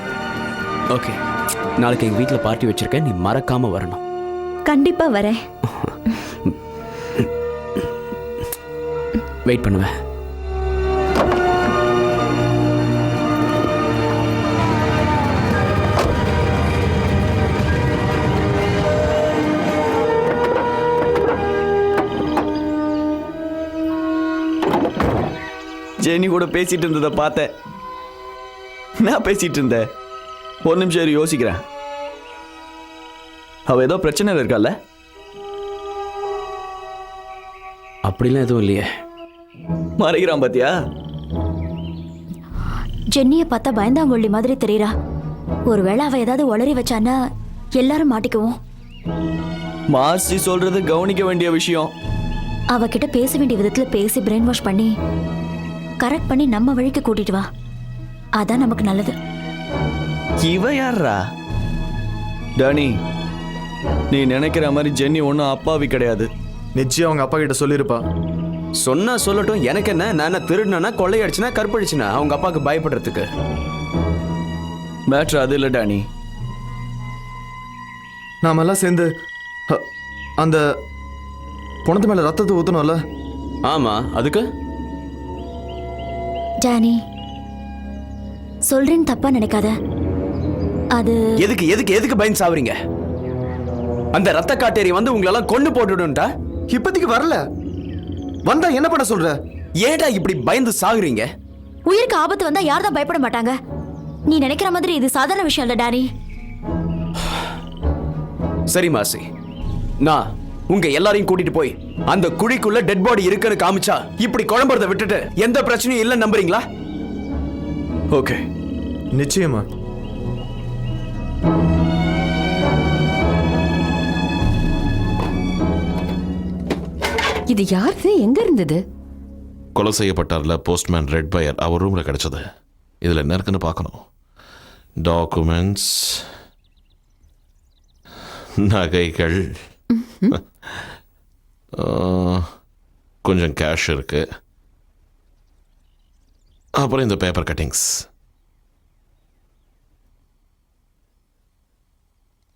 ஓகே, நாளைக்கு எங்க வீட்ல பார்ட்டி வச்சிருக்கேன். நீ மறக்காம வரணும். கண்டிப்பா வரேன். வெயிட் பண்ணுவேன். ஜெனி கூட பேசிட்டு இருந்ததை பார்த்தேன். நான் பேசிட்டு இருந்தேன். ஒரு நிமிஷம் இரு, யோசிக்கிறேன். அவ ஏதோ பிரச்சனை இருக்கால? அப்படிலாம் எதுவும் இல்லையே. மறைக்கிறான் பாத்தியா? ஜென்னியை பார்த்தா பயந்தாங்கொள்ளி மாதிரி தெரியறா. ஒருவேளை அவ ஏதாவது உளறி வச்சான்னா எல்லாரும் மாட்டிக்குவோம். மார்சி சொல்றது கவனிக்க வேண்டிய விஷயம். அவகிட்ட பேச வேண்டிய விதத்துல பேசி பிரெயின் வாஷ் பண்ணி கரெக்ட் பண்ணி நம்ம வழிக்கு கூட்டிட்டு வா. அதான் நமக்கு நல்லது. இவ யாரா? டானி, நீ நினைக்கிற மாதிரி ஜென்னி ஒன்றும் அப்பாவி கிடையாது. நிச்சயம் அவங்க அப்பா கிட்ட சொல்லியிருப்பா. சொன்னா சொல்லட்டும், எனக்கு என்ன? நான் என்ன திருடுனா, கொள்ளையடிச்சுனா, கற்பழிச்சுனா அவங்க அப்பாவுக்கு பயப்படுறதுக்கு? மேட்ரு அது இல்லை டானி. நாமெல்லாம் சேர்ந்து அந்த பணத்து மேல ரத்தத்தை ஊத்தணும்ல. ஆமா, அதுக்கு டானி சொல்றேன்னு தப்பா நினைக்காத. அது எதுக்கு எதுக்கு எதுக்கு பயந்து சாவறீங்க? அந்த ரத்த காட்டேரி வந்து உங்களெல்லாம் கொண்டு போட்டுடும்டா. இப்போதைக்கு வரல, வந்தா என்ன பண்ண சொல்ற? ஏன்டா இப்படி பயந்து சாகுறீங்க? உயிருக்கு ஆபத்து வந்தா யார் தான் பயப்பட மாட்டாங்க? நீ நினைக்கிற மாதிரி இது சாதாரண விஷயம் இல்ல டானி. சரி மாசி, நான் உங்க எல்லாரையும் கூட்டிட்டு போய் அந்த குழிக்குள்ள டெட் பாடி இருக்குன்னு காமிச்சா இப்படி குழம்புறத விட்டுட்டு எந்த பிரச்சனையும் இல்லைன்னு நம்புறீங்களா? ஓகே, நிச்சயமா. இது யாருது? எங்க இருந்தது? கொலை செய்யப்பட்டார்ல போஸ்ட்மேன் ரெட் பயர், அவர் ரூம்ல கிடைச்சது. இதுல என்ன இருக்குன்னு பார்க்கணும். டாக்குமெண்ட்ஸ், நகைகள், கொஞ்சம் கேஷ் இருக்கு, அப்புறம் இந்த பேப்பர் கட்டிங்ஸ்.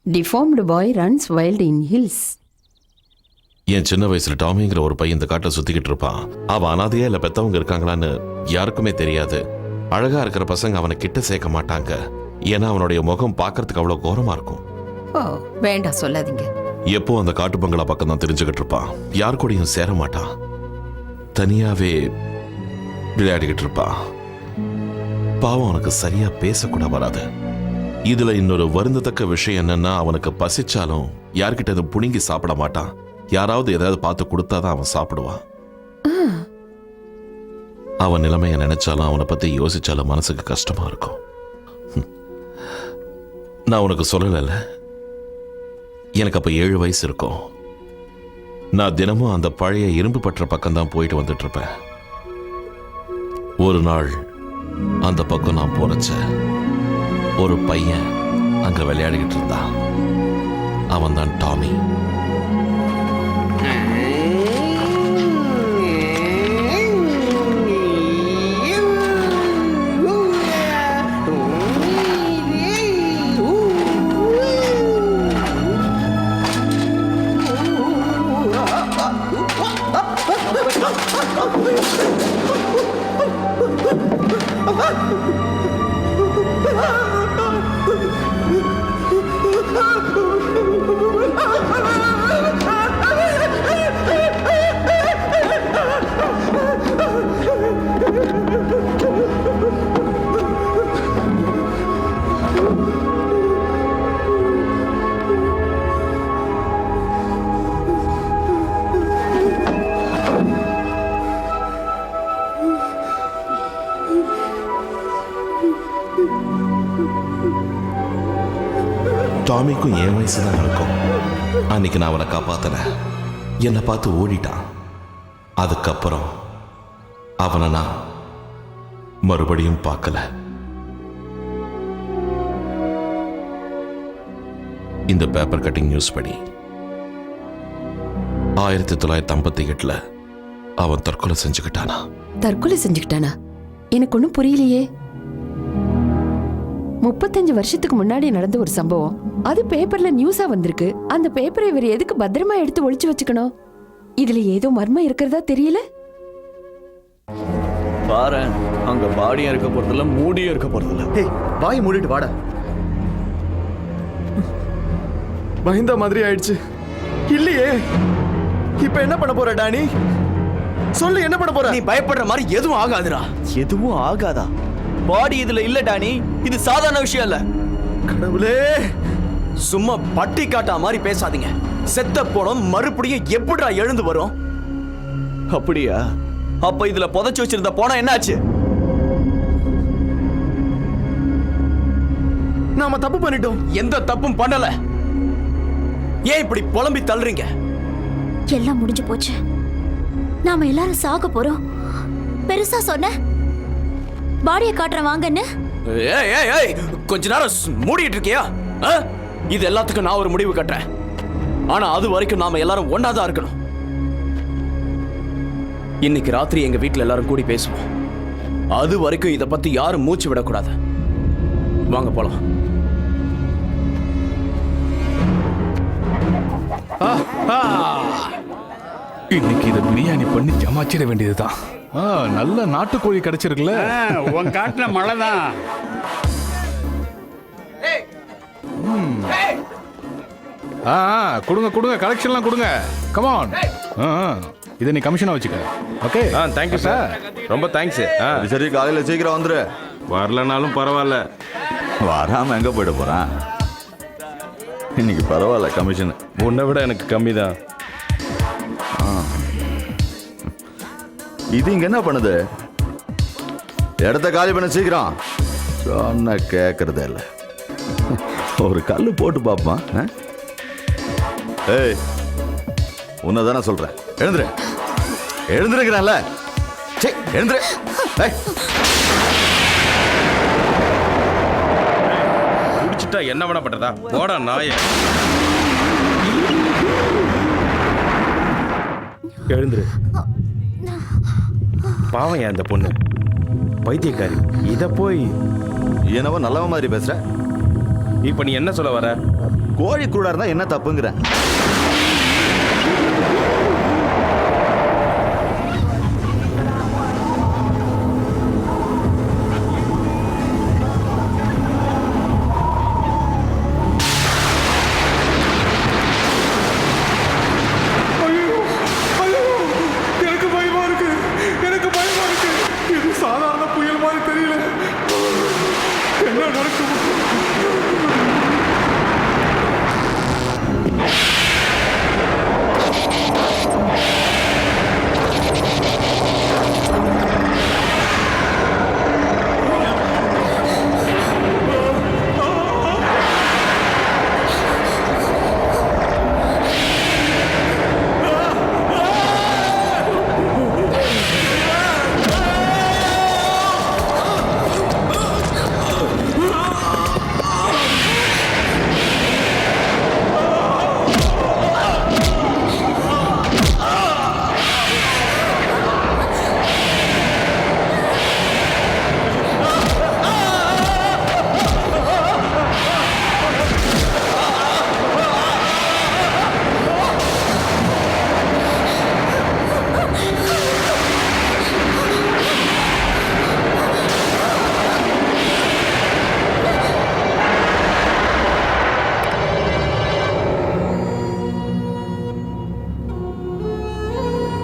டிஃபார்ம்டு பாய் ரன்ஸ் வைல்ட் இன் ஹில்ஸ். என் சின்ன வயசுல டாமிங்கிற ஒரு பையன் இந்த காட்டை சுத்திக்கிட்டு இருப்பான். அவன் அனாதையா இல்ல பெத்தவங்க இருக்காங்களான்னு யாருக்குமே தெரியாது. அழகா இருக்கிற பசங்க அவனை கிட்ட சேர்க்க மாட்டாங்க. ஏன்னா அவனுடைய முகம் பார்க்கறதுக்கு அவ்வளவு கோரமா இருக்கும். ஓ, வேண்டாம் சொல்லாதீங்க. எப்போ அந்த காட்டு பங்களா பக்கம் தான் தெரிஞ்சுக்கிட்டு இருப்பான். யார் கூடயும் சேர மாட்டான். தனியாவே விளையாடிக்கிட்டு இருப்பான். பாவம், அவனுக்கு சரியா பேசக்கூட வராது. இதுல இன்னொரு வருந்தத்தக்க விஷயம் என்னன்னா, அவனுக்கு பசிச்சாலும் யார்கிட்ட அதை புடுங்கி சாப்பிட மாட்டான். யாராவது ஏதாவது பார்த்து கொடுத்தாதான் அவன் சாப்பிடுவான். அவன் நிலைமைய நினைச்சாலும் அவனை பத்தி யோசிச்சாலும் மனசுக்கு கஷ்டமா இருக்கும். நான் உனக்கு சொல்லல, எனக்கு அப்ப 7 வயசு இருக்கும். நான் தினமும் அந்த பழைய இரும்பு பற்ற பக்கம் தான் போயிட்டு வந்துட்டு இருப்பேன். ஒரு நாள் அந்த பக்கம் நான் போறச்ச ஒரு பையன் அங்க விளையாடிக்கிட்டு இருந்தான். அவன் தான் டாமி. டாமிக்கும் என் வயசு தான் இருக்கும். அன்னைக்கு நான் அவனை காப்பாத்தினேன். என்னை பார்த்து ஓடிட்டான். அதுக்கப்புறம் அவனை நான் மறுபடியும் பார்க்கல. இந்த பேப்பர் கட்டிங் நியூஸ் படி 1958 அவன் தற்கொலை செஞ்சுக்கிட்டானா? தற்கொலை செஞ்சுக்கிட்டானா? எனக்கு ஒன்றும் புரியலையே. 35 வருஷத்துக்கு முன்னாடி நடந்த ஒரு சம்பவம். அது பேப்பர்ல நியூஸா வந்திருக்கு. அந்த பேப்பரை இவர் எதுக்கு பத்திரமா எடுத்து ஒளிச்சு வச்சுக்கணும்? இதுல ஏதோ மர்மம் இருக்கிறதா தெரியல. பாரு, அங்க பாடியும் இருக்க போறதில்ல, மூடியும் இருக்க போறதில்ல. ஏய், வாய் மூடிட்டு வாடா. பயந்த மாதிரி ஆயிடுச்சு. இல்லையே, இப்ப என்ன பண்ண போற டானி? சொல்லு என்ன பண்ண போற? நீ பயப்படுற மாதிரி எதுவும் ஆகாதுடா. எதுவும் ஆகாதா? பாடி இதுல இல்ல டானி, இது சாதாரண விஷயம் இல்ல. கடவுளே, சும்மா பட்டி காட்டா மாதிரி பேசாதீங்க. செத்த போனோம் மறுபடியும் எப்படிடா எழுந்து வரும்? அப்படியா? அப்ப இதுல புதைச்சு வச்சிருந்த போனா என்னாச்சு? நாம தப்பு பண்ணிட்டோம். எந்த தப்பும் பண்ணல. ஏன் இப்படி புலம்பி தள்ளுறீங்க? எல்லாம் முடிஞ்சு போச்சு. நாம எல்லாரும் சாக போறோம். பெருசா சொன்ன பாடியை காட்டுற வாங்கன்னு. ஏய் ஏய் ஏய், கொஞ்ச நேரம் மூடிட்டு இருக்கியா? இது எல்லாத்துக்கும் நான் ஒரு முடிவு கட்டுறேன். ஆனா அது வரைக்கும் நாம எல்லாரும் ஒன்னாதான் இருக்கணும். இன்னைக்கு ராத்திரி எங்க வீட்டுல எல்லாரும் கூடி பேசுவோம். அது வரைக்கும் இத பத்தி யாரும் மூச்சு விடக்கூடாது. வாங்க போலாம். இன்னைக்கு இதை பிரியாணி பண்ணி ஜமாச்சிட வேண்டியதுதான். நல்ல நாட்டுக்கோழி கிடைச்சிருக்குல்ல. உன் காட்டுல மழை தான். கொடுங்க கொடுங்க, கலெக்ஷன்லாம் கொடுங்க. கமான், இதை நீ கமிஷனா வச்சுக்க. ஓகே. தேங்க்யூ சார், ரொம்ப தேங்க்ஸ். சரி, காலையில சீக்கிரம் வந்துரு. வரலனாலும் பரவாயில்ல. வராம எங்க போயிட போறான்? இன்னைக்கு பரவாயில்ல, கமிஷன் உன்னை விட எனக்கு கம்மி தான். இது இங்க என்ன பண்ணுது? இடத்த காலி பண்ண சீக்கிரம். சொன்ன கேட்கறதே இல்லை. ஒரு கல்லு போட்டு பார்ப்பான். ஏய், உன்னை தானே சொல்றேன். எழுந்துரு, எழுந்துருக்கிறேன்ல. சே, எழுந்துரு. குடிச்சிட்டா என்ன பண்ண பண்றதா? போடா நாய. எழுந்துரு. பாவம் அந்த பொண்ணு, பைத்தியக்காரி. இத போய் என்னவோ நல்லவ மாதிரி பேசுற. இப்ப நீ என்ன சொல்ல வர? கோழி கூட இருந்தா என்ன தப்புங்கிற? சாதாரண புயல் மாதிரி தெரியல. என்ன நடக்கும்?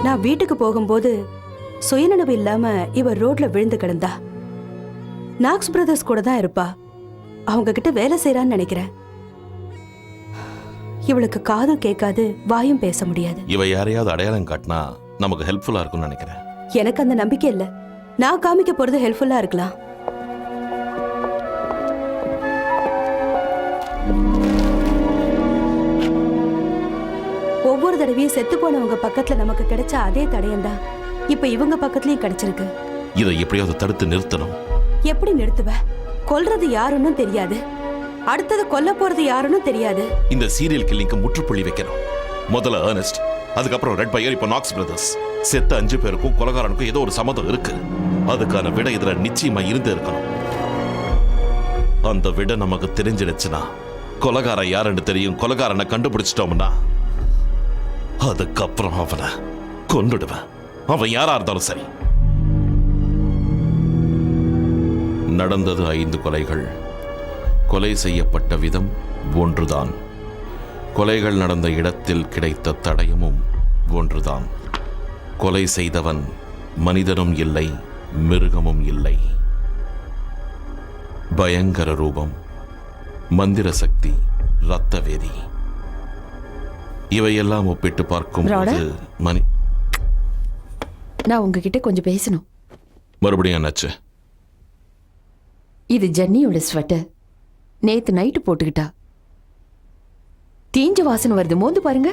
நான் வீட்டுக்கு போகும்போது சுயநினைவு இல்லாம இவ ரோட்ல விழுந்து கிடந்தா. நாக்ஸ் பிரதர்ஸ் கூட தான் இருப்பா. அவங்க கிட்ட வேலை செய்யறான்னு நினைக்கிறேன். இவளுக்கு காதும் கேட்காது, வாயும் பேச முடியாது. இவ யாரையாவது அடையாளம் காட்டினா நமக்கு ஹெல்ப்ஃபுல்லா இருக்கும்னு நினைக்கிறேன். எனக்கு அந்த நம்பிக்கை இல்ல. நான் காமிக்க போறது ஹெல்ப்ஃபுல்லா இருக்கலாம். ஒவ்வொரு தடவையும் செத்து போனவங்க பக்கத்துல நமக்கு கிடைச்ச அதே தடயம்தான் இப்ப இவங்க பக்கத்துலயும் கிடைச்சிருக்கு. இதை எப்படியாவது தடுத்து நிறுத்தணும். எப்படி நிறுத்துவ? கொல்றது யாருன்னு தெரியாது, அடுத்தது கொல்ல போறது யாருன்னு தெரியாது. இந்த சீரியல் கில்லிங்க்கு முற்றுப்புள்ளி வைக்கணும். முதல்ல ஏர்னஸ்ட், அதுக்கப்புறம் ரெட் பயர், இப்ப நாக்ஸ் பிரதர்ஸ். செத்த 5 பேருக்கும் கொலைகாரனுக்கும் ஏதோ ஒரு சம்மதம் இருக்கு. அதுக்கான விட இதுல நிச்சயமா இருந்து இருக்கணும். அந்த விட நமக்கு தெரிஞ்சிடுச்சுன்னா கொலைகாரன் யாருன்னு தெரியும். கொலைகாரனை கண்டுபிடிச்சிட்டோம்னா அதுக்கப்புறம் அவனை கொன்னுடுவேன். அவன் யாரா இருந்தாலும் சரி. நடந்தது 5 கொலைகள். கொலை செய்யப்பட்ட விதம் ஒன்றுதான். கொலைகள் நடந்த இடத்தில் கிடைத்த தடயமும் ஒன்றுதான். கொலை செய்தவன் மனிதனும் இல்லை, மிருகமும் இல்லை. பயங்கர ரூபம், மந்திர சக்தி, ரத்த வேதி. இவையெல்லாம் ஒப்பிட்டு பார்க்கும் போது நான் உங்ககிட்ட கொஞ்சம் பேசணும். மறுபடியும் என்னாச்சு? இது ஜன்னியோட ஸ்வெட்டர். நேத்து நைட்டு போட்டுக்கிட்டா. தீஞ்ச வாசனை வருது, மோந்து பாருங்க.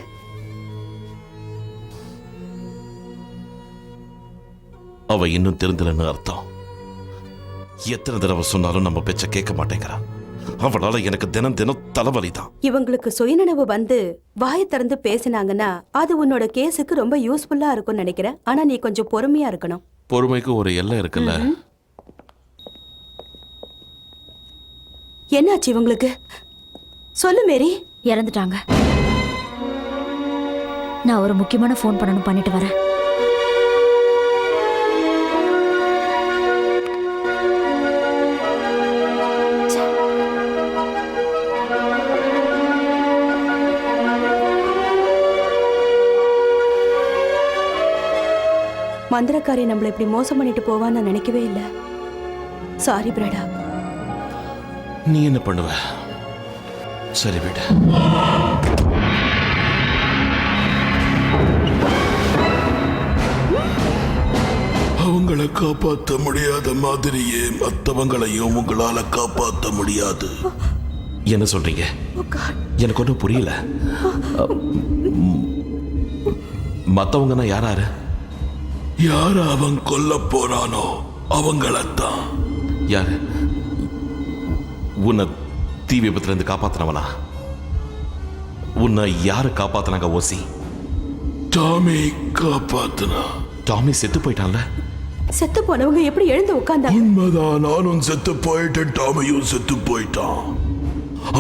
அவ இன்னும் திருந்தலன்னு அர்த்தம். எத்தனை தடவை சொன்னாலும் நம்ம பேச்ச கேட்க மாட்டேங்கிறா. அவளால எனக்கு தினம் தினம் தலைவலிதான். இவங்களுக்கு சுயநினைவு வந்து வாயை திறந்து பேசினாங்கன்னா அது உன்னோட கேஸுக்கு ரொம்ப யூஸ்ஃபுல்லா இருக்கும்னு நினைக்கிறேன். ஆனா நீ கொஞ்சம் பொறுமையா இருக்கணும். பொறுமைக்கு ஒரு எல்லை இருக்குல்ல. என்னாச்சு இவங்களுக்கு? சொல்லு மேரி. இறந்துட்டாங்க. நான் ஒரு முக்கியமான ஃபோன் பண்ணணும், பண்ணிட்டு வரேன். மந்திரக்காரி நம்மள இப்படி மோசம் பண்ணிட்டு போவான்னு நான் நினைக்கவே இல்லை. சாரி பிரடா. நீ என்ன பண்ணுவ? சரி விட. அவங்களை காப்பாற்ற முடியாத மாதிரியே மற்றவங்களையும் உங்களால காப்பாற்ற முடியாது. என்ன சொல்றீங்க? எனக்கு ஒன்றும் புரியல. மற்றவங்கன்னா யாராரு? யார அவன் கொல்ல போறானோ அவங்களத்தான். யாரு? உன்னை தீ விபத்துல இருந்து காப்பாத்தினவனா? உன்னை யாரு காப்பாத்தினாங்க ஓசி? டாமி காப்பாத்தினா. டாமி செத்து போயிட்டான்ல? செத்து போனவங்க எப்படி எழுந்து உட்கார்ந்தாங்க? உண்மைதான், நானும் செத்து போயிட்டேன், டாமியும் செத்து போயிட்டான்.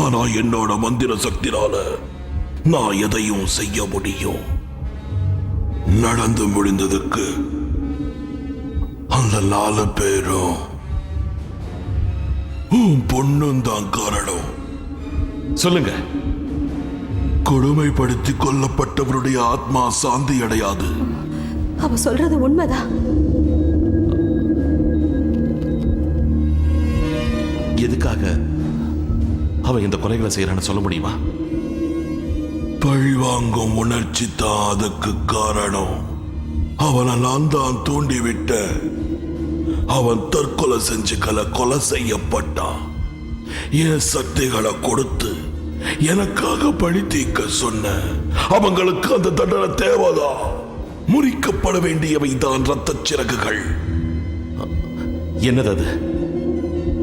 ஆனா என்னோட மந்திர சக்தினால நான் எதையும் செய்ய முடியும். நடந்து முடிந்ததுக்கு அந்த 4 பேரும் பொண்ணும் தான் காரணம். சொல்லுங்க. கொடுமைப்படுத்தி கொல்லப்பட்டவருடைய ஆத்மா சாந்தி அடையாது. அவ சொல்றது உண்மைதான். எதுக்காக அவன் இந்த கொலைகளை செய்யறான்னு சொல்ல முடியுமா? பழிவாங்கும் உணர்ச்சி தான் அதுக்கு காரணம். அவனை நான் தான் தூண்டிவிட்ட. அவன் தற்கொலை செஞ்சு கொலை செய்யப்பட்டான். என் சக்திகளை கொடுத்து எனக்காக பழி தீர்க்க சொன்ன அவங்களுக்கு அந்த தண்டனை தேவைதான். முறிக்கப்பட வேண்டியவை தான் ரத்த சிறகுகள். என்னது அது?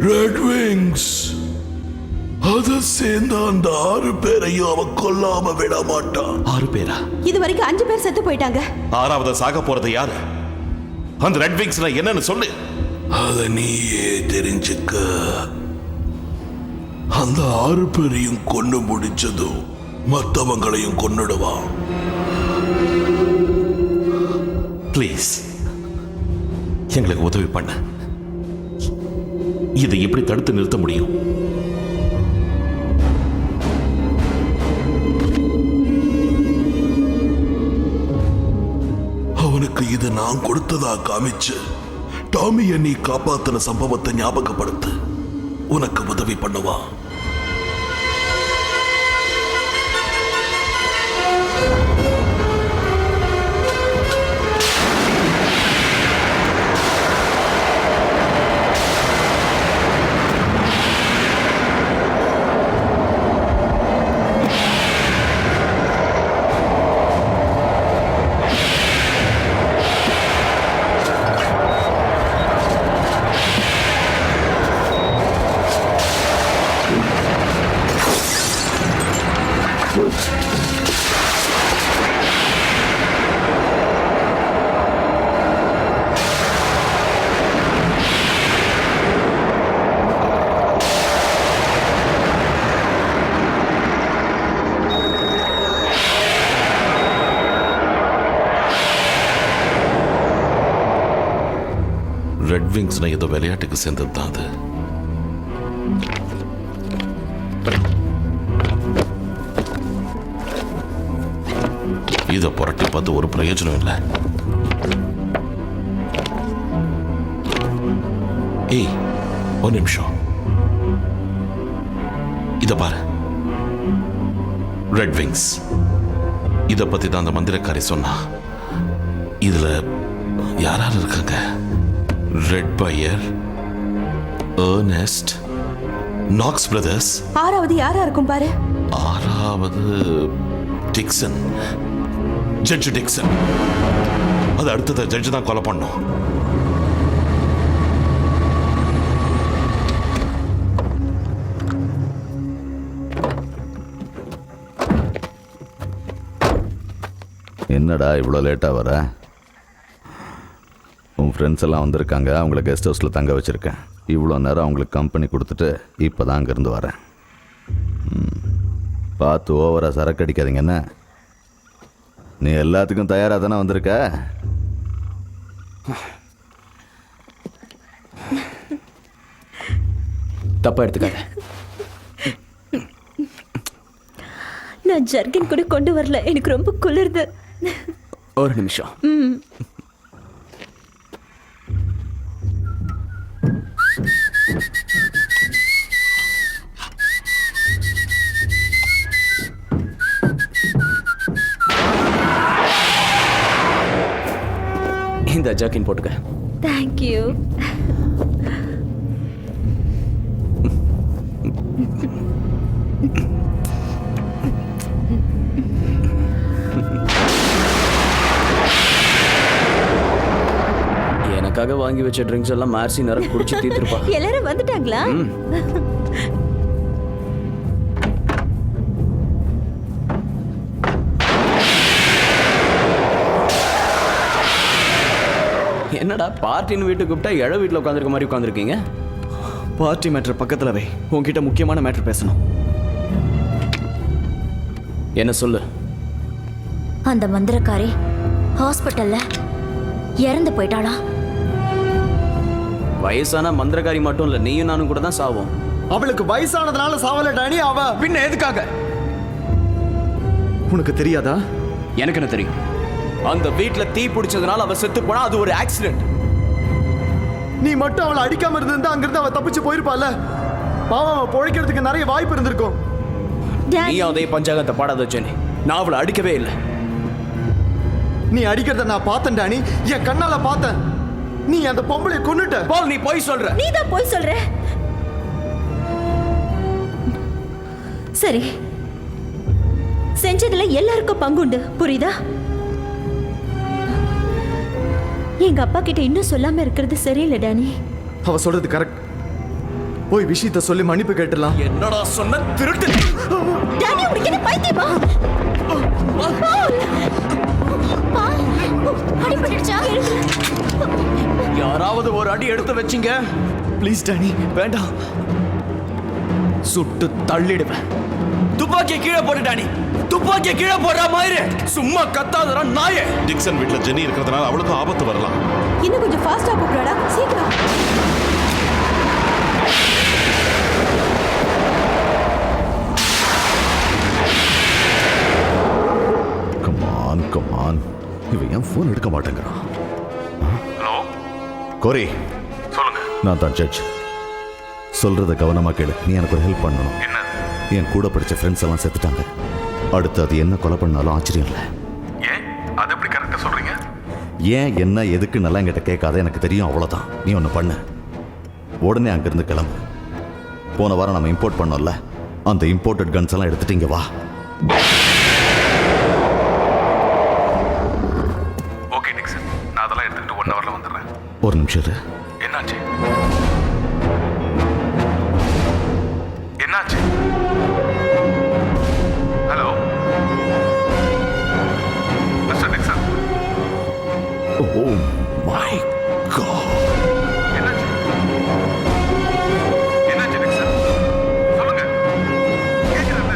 Red wings. அத சேர்ந்த அந்த 6 பேரையும் அவன் கொல்லாம விட மாட்டான். 6 பேரா? இது வரைக்கும் 5 பேர் செத்து போயிட்டாங்க. 6வது சாக போறது யாரு? அந்த ரெட் விங்ஸ்ல என்னன்னு சொல்லு. அத நீயே தெரிஞ்சுக்க. அந்த 6 பேரையும் கொண்டு முடிச்சதும் மற்றவங்களையும் கொன்னுடுவான். ப்ளீஸ் எங்களுக்கு உதவி பண்ண. இதை எப்படி தடுத்து நிறுத்த முடியும்? அவனுக்கு இது நான் கொடுத்ததா காமிச்சு டாமியை நீ காப்பாத்தின சம்பவத்தை ஞாபகப்படுத்து. உனக்கு உதவி பண்ணுவா. ரெட் விங்ஸ்னா ஏதோ விளையாட்டுக்கு சேர்ந்தது தான் அது. இதை புரட்டி பார்த்து ஒரு பிரயோஜனம் இல்லை. ஏய் ஒரு நிமிஷம், இத பாரு, ரெட் விங்ஸ். இத பத்தி தான் அந்த மந்திரக்காரி சொன்னா. இதுல யாராரு இருக்காங்க? Red fire, Ernest, Knox brothers. ஆறாவது யாரா இருக்கும் பாரு. ஆறாவது டிக்சன், ஜட்ஜ் டிக்சன். அது அடுத்தது ஜட்ஜ் தான் கொலை பண்ணோம். என்னடா இவ்வளோ லேட்டாக வர? உன் ஃப்ரெண்ட்ஸ் எல்லாம் வந்திருக்காங்க, அவங்கள கெஸ்ட் ஹவுஸில் தங்க வச்சுருக்கேன். இவ்வளோ நேரம் அவங்களுக்கு கம்பெனி கொடுத்துட்டு இப்போ தான் அங்கேருந்து வரேன். பார்த்து ஓவராக சரக்கு அடிக்காதீங்க என்ன? நீ எல்லாத்துக்கும் தயாராக தானே வந்திருக்க? தப்பா எடுத்துக்காத. நான் ஜர்கின் கூட கொண்டு வரல, எனக்கு ரொம்ப குளிருது. ஒரு நிமிஷம். இந்த ஜர்கின் போட்டுக்க. தேங்க்யூ. எனக்காக வாங்கி வச்ச ட்ரிங்க்ஸ் எல்லாம் மார்சி நேரம் குடிச்சு தீர்த்திருப்பா. எல்லாரும் வந்துட்டாங்களா? என்னடா பார்ட்டின்னு வீட்டுக்கு கூப்பிட்டா எழ வீட்டில் உட்காந்துருக்க மாதிரி உட்காந்துருக்கீங்க? பார்ட்டி மேட்டர் பக்கத்தில் வை, உன்கிட்ட முக்கியமான மேட்டர் பேசணும். என்ன சொல்லு. அந்த மந்திரக்காரி ஹாஸ்பிட்டல்ல இறந்து போயிட்டாளா? வயசான மந்திரக்காரி மட்டும் இல்ல, நீயும் நானும் கூட தான் சாவோம். அவளுக்கு வயசானதுனால சாவல டானி. அவ பின்ன எதுக்காக? உனக்கு தெரியாதா? எனக்கு என்ன தெரியும்? அந்த வீட்ல தீ பிடிச்சதுனால அவ செத்து போனா அது ஒரு ஆக்சிடென்ட். நீ மட்டும் அவளை அடிக்காம இருந்திருந்தா அங்கிருந்து அவ தப்பிச்சு போயிருப்பால. பாவம், அவ பொழைக்கிறதுக்கு நிறைய வாய்ப்பு இருந்திருக்கும். நீ அதே பஞ்சாங்கத்தை பாடாத ஜெனி. நான் அவளை அடிக்கவே இல்லை. நீ அடிக்கிறத நான் பார்த்தேன் டானி, என் கண்ணால பார்த்தேன். நீ அந்த பொம்பளைய கொன்னுட்ட. பால், நீ போய் சொல்ற. நீ தான் போய் சொல்ற. சரி, செஞ்சதுல எல்லாருக்கும் பங்குண்டு, புரியுதா? எங்க அப்பா கிட்ட இன்னும் சொல்லாம இருக்கிறது சரியில்லை டானி. அவ சொல்றது கரெக்ட். போய் விஷயத்தை சொல்லி மன்னிப்பு கேட்டுலாம். என்னடா சொன்ன திருட்டு? டானி, உனக்கு என்ன பைத்தியமா? அடிபட்டுடுச்சா? யாராவது ஒரு அடி எடுத்து வச்சிங்க. ப்ளீஸ் டானி, வேண்டாம். சுட்டு தள்ளிடுவேன். துப்பாக்கியை கீழே போடு டானி. துப்பாக்கியை கீழே போடுற மாதிரி சும்மா கத்தாதடா நாயே. டிக்சன் வீட்ல ஜெனி இருக்கிறதுனால அவளுக்கும் ஆபத்து வரலாம். இன்னும் கொஞ்சம் ஃபாஸ்டா கூப்பிடுடா, சீக்கிரம். கமான் கமான், இவன் ஏன் ஃபோன் எடுக்க மாட்டேங்கிறான்? ஹலோ கோரி, சொல்லுங்க. நான் தான் ஜட்ஜ். சொல்றத கவனமா கேளு. நீ எனக்கு ஒரு ஹெல்ப் பண்ணணும். என்ன? என் கூட படிச்ச ஃப்ரெண்ட்ஸ் எல்லாம் செத்துட்டாங்க. அடுத்து அது என்ன கொலை பண்ணாலும் ஆச்சரியம் இல்லை. ஏன் அது எப்படி கரெக்டா சொல்றீங்க? ஏன் என்ன எதுக்கு நல்லா என்கிட்ட கேட்காத, எனக்கு தெரியும், அவ்வளோதான். நீ ஒன்று பண்ணு, உடனே அங்கிருந்து கிளம்பு. போன வாரம் நம்ம இம்போர்ட் பண்ணோம்ல, அந்த இம்போர்ட்டட் கன்ஸ் எல்லாம் எடுத்துட்டு இங்க வா. ஓகே டிக்சன், நான் அதெல்லாம் எடுத்துக்கிட்டு 1 ஹவர்ல வந்துடுறேன். ஒரு நிமிஷம் இரு. என்னாச்சு? என்னாச்சு? Hello mister Dixon. Oh my God. என்னாச்சு? என்னாச்சு டிக்சன்? சொல்லுங்க. கேக்குறேன்ல.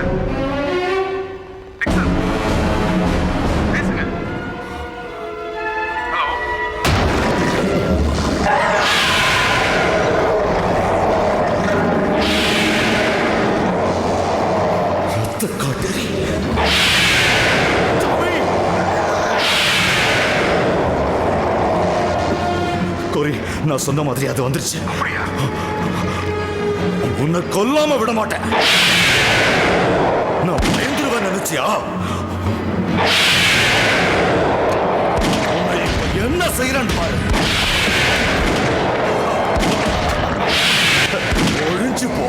டிக்சன் பேசுங்க. ஹலோ. கோரி, நான் சொன்ன மாதிரி அது வந்துருச்சு. உன்னை கொல்லாம விட மாட்டேன். நான் பயந்துருவேன் நினைச்சியா? உன்னை இப்ப என்ன செய்யறேன்னு பாரு. ஒழிஞ்சு போ.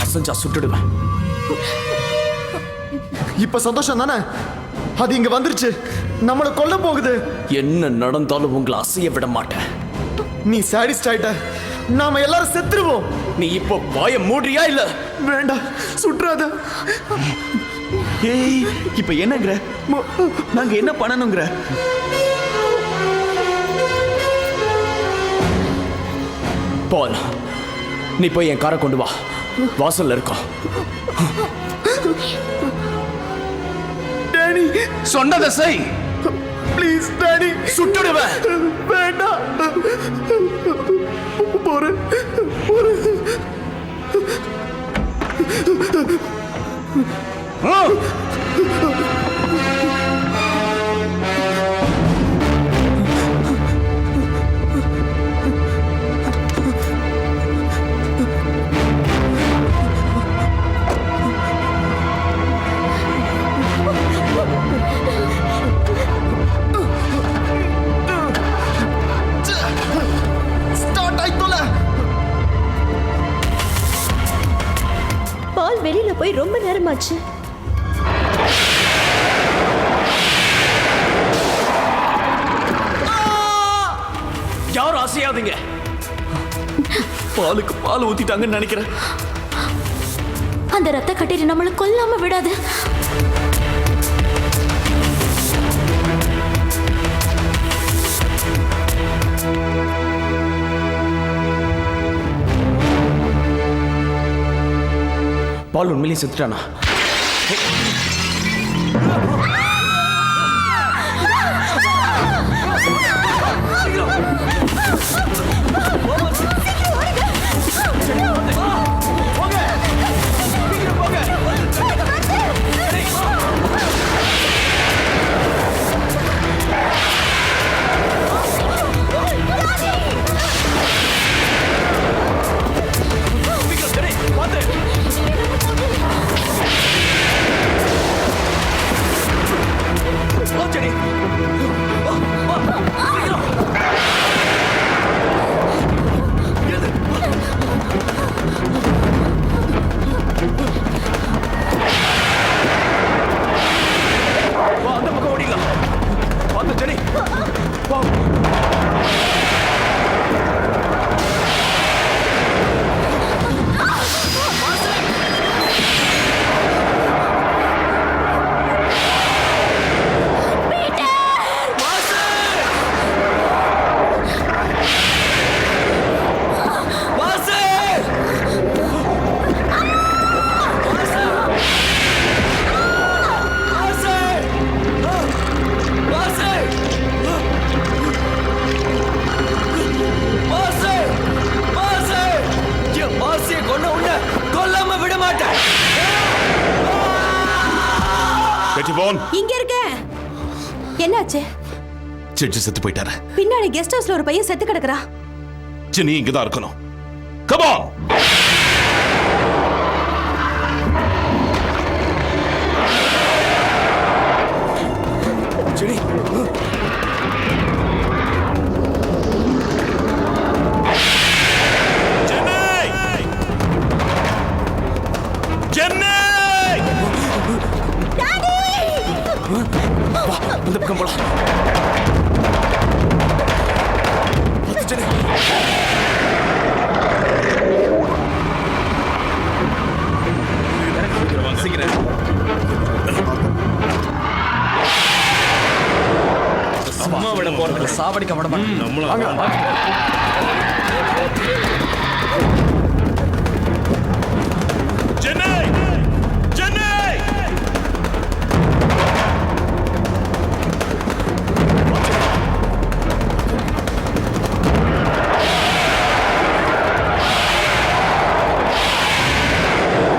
அசஞ்சா சுட்டுடுவேன். இப்ப சந்தோஷம் தானே? அது இங்க வந்துருச்சு, நம்மளை கொல்ல போகுது. என்ன நடந்தாலும் உங்களை அசைய விட மாட்டேன். நீ சாடிஸ்ட் ஆயிட்ட, நாம எல்லாரும் செத்துருவோம். நீ இப்போ வாய மூடுறியா இல்ல? வேண்டாம், சுற்றாத. ஏய், இப்ப என்னங்கிற? நாங்க என்ன பண்ணணுங்கிற? பால், நீ போய் என் காரை கொண்டு வா. வாசல்ல இருக்கோம். டேனி, சொன்னதை செய். Please Danny. சுட்டுடுவேன். வேண்டாம், போறேன். பால் வெளியில போய் ரொம்ப நேரமாச்சு. யாரும் அசையாதீங்க. பாலுக்கு பால் ஊத்திட்டாங்கன்னு நினைக்கிறேன். அந்த ரத்த கட்டீரி நம்மளை கொல்லாம விடாது. பால் உண்மையிலேயே செத்துட்டானா? இங்க இருக்க. என்னாச்சு? செட்டு செத்து போயிட்டாரு. பின்னாடி கெஸ்ட் ஹவுஸ்ல ஒரு பையன் செத்து கிடக்குறா. நீ இங்கதான் இருக்கணும். Come on. ஜெனி, பக்கம் போலாம். சும்மா விட போறது சாவடிக்க விட மாட்டேன். சென்னை சென்னை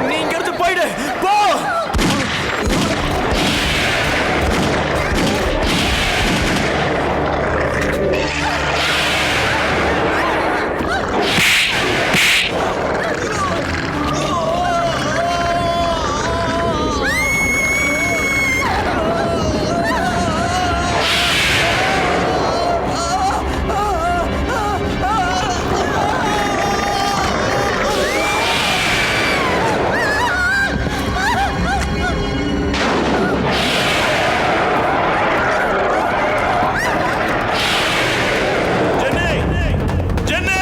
நீ இங்க இருந்து போயிடு. போ. சென்னை சென்னை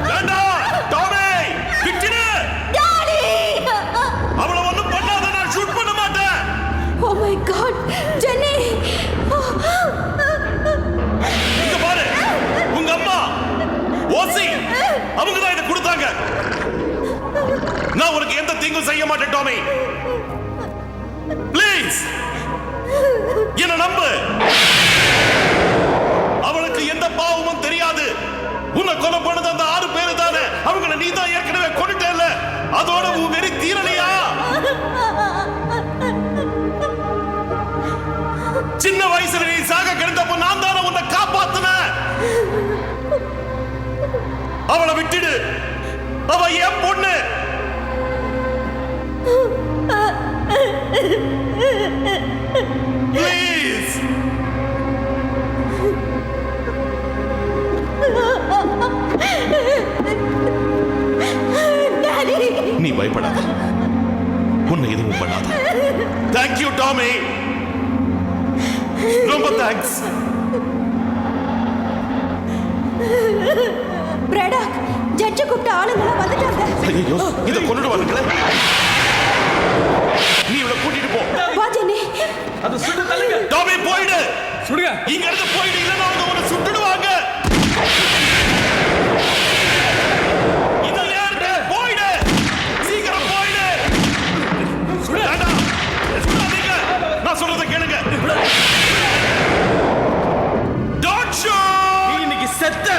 வேண்டாம் டாமி விட்டுடு அவளை ஒண்ணும் பண்ணாத நான் ஷூட் பண்ண மாட்டேன் ஓ மை காட் ஜெனி இங்க பாரு உங்க அம்மா ஓசி அவங்க தான் இதை கொடுத்தாங்க நான் உனக்கு எந்த தீங்கும் செய்ய மாட்டேன் டாமி ப்ளீஸ் என்ன நம்பு அவளுக்கு எந்த பாவமும் தெரியாது உன்னை கொலை பண்ணது அந்த 6 பேரு தானே அவங்கள நீ தான் ஏற்கனவே கொண்டுட்டேல்ல அதோட உன் வெறி தீரலையா சின்ன வயசுல நீ சாக கிடந்தப்போ நான் தானே உன்னை காப்பாத்துனேன் அவளை விட்டுடு அவ என் பொண்ணு ப்ளீஸ் நீ பயப்படாத உன்னை எதுவும் பண்ணாத தேங்க்யூ டாமி ரொம்ப தேங்க்ஸ் பிரடாக் ஜட்ஜ கூப்பிட்ட ஆளுங்களாம் வந்துட்டாங்க. ஐயோ இத கொண்டுட்டு வாருங்களே நீ இவளை கூட்டிட்டு போ வா ஜெனி. அது சுட்டு தள்ளுங்க டாமி போயிடு சுடுங்க இங்க இருந்து போயிடு இல்லைன்னா அவங்க உன்னை சுட்டுடுவாங்க இதெல்லாம் இருக்கு போயிடு சீக்கிரம் போயிடு வேண்டாம் சுடாதீங்க நான் சொல்றதை கேளுங்க டோன்ட் ஷோ நீ இன்னைக்கு செத்த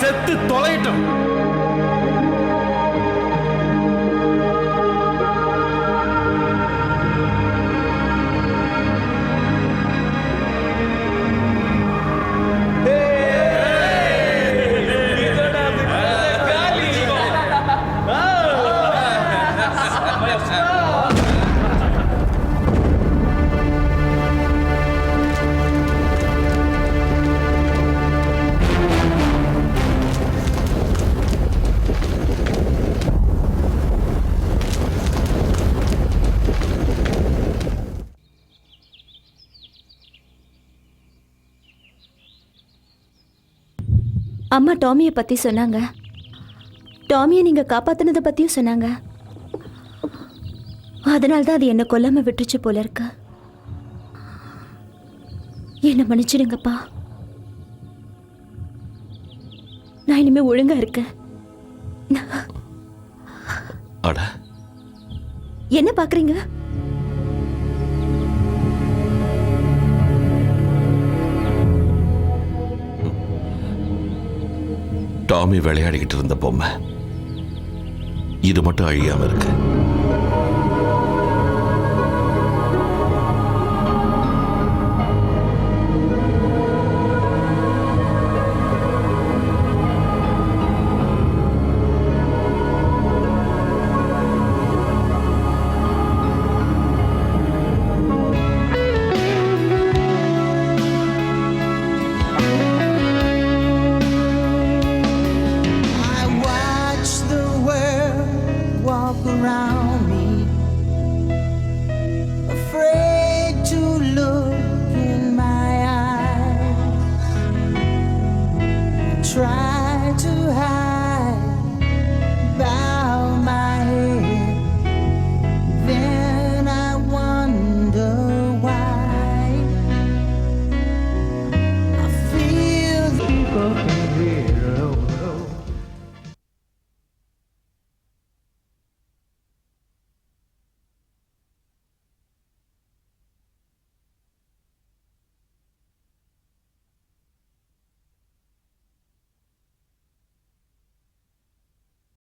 செத்து தொலைட்டோம் அம்மா டாமியை பத்தி சொன்னாங்க. டாமியை நீங்க காப்பாத்தினதை பத்தியும் சொன்னாங்க. அதனால தான் அது என்ன கொல்லாம விட்டுருச்சு போல இருக்கு. என்ன மன்னிச்சிடுங்கப்பா. நான் இனிமே ஒழுங்கா இருக்கேன். அட, என்ன பாக்குறீங்க? டாமி விளையாடிக்கிட்டு இருந்த பொம்மை இது மட்டும் அழியாம இருக்கு.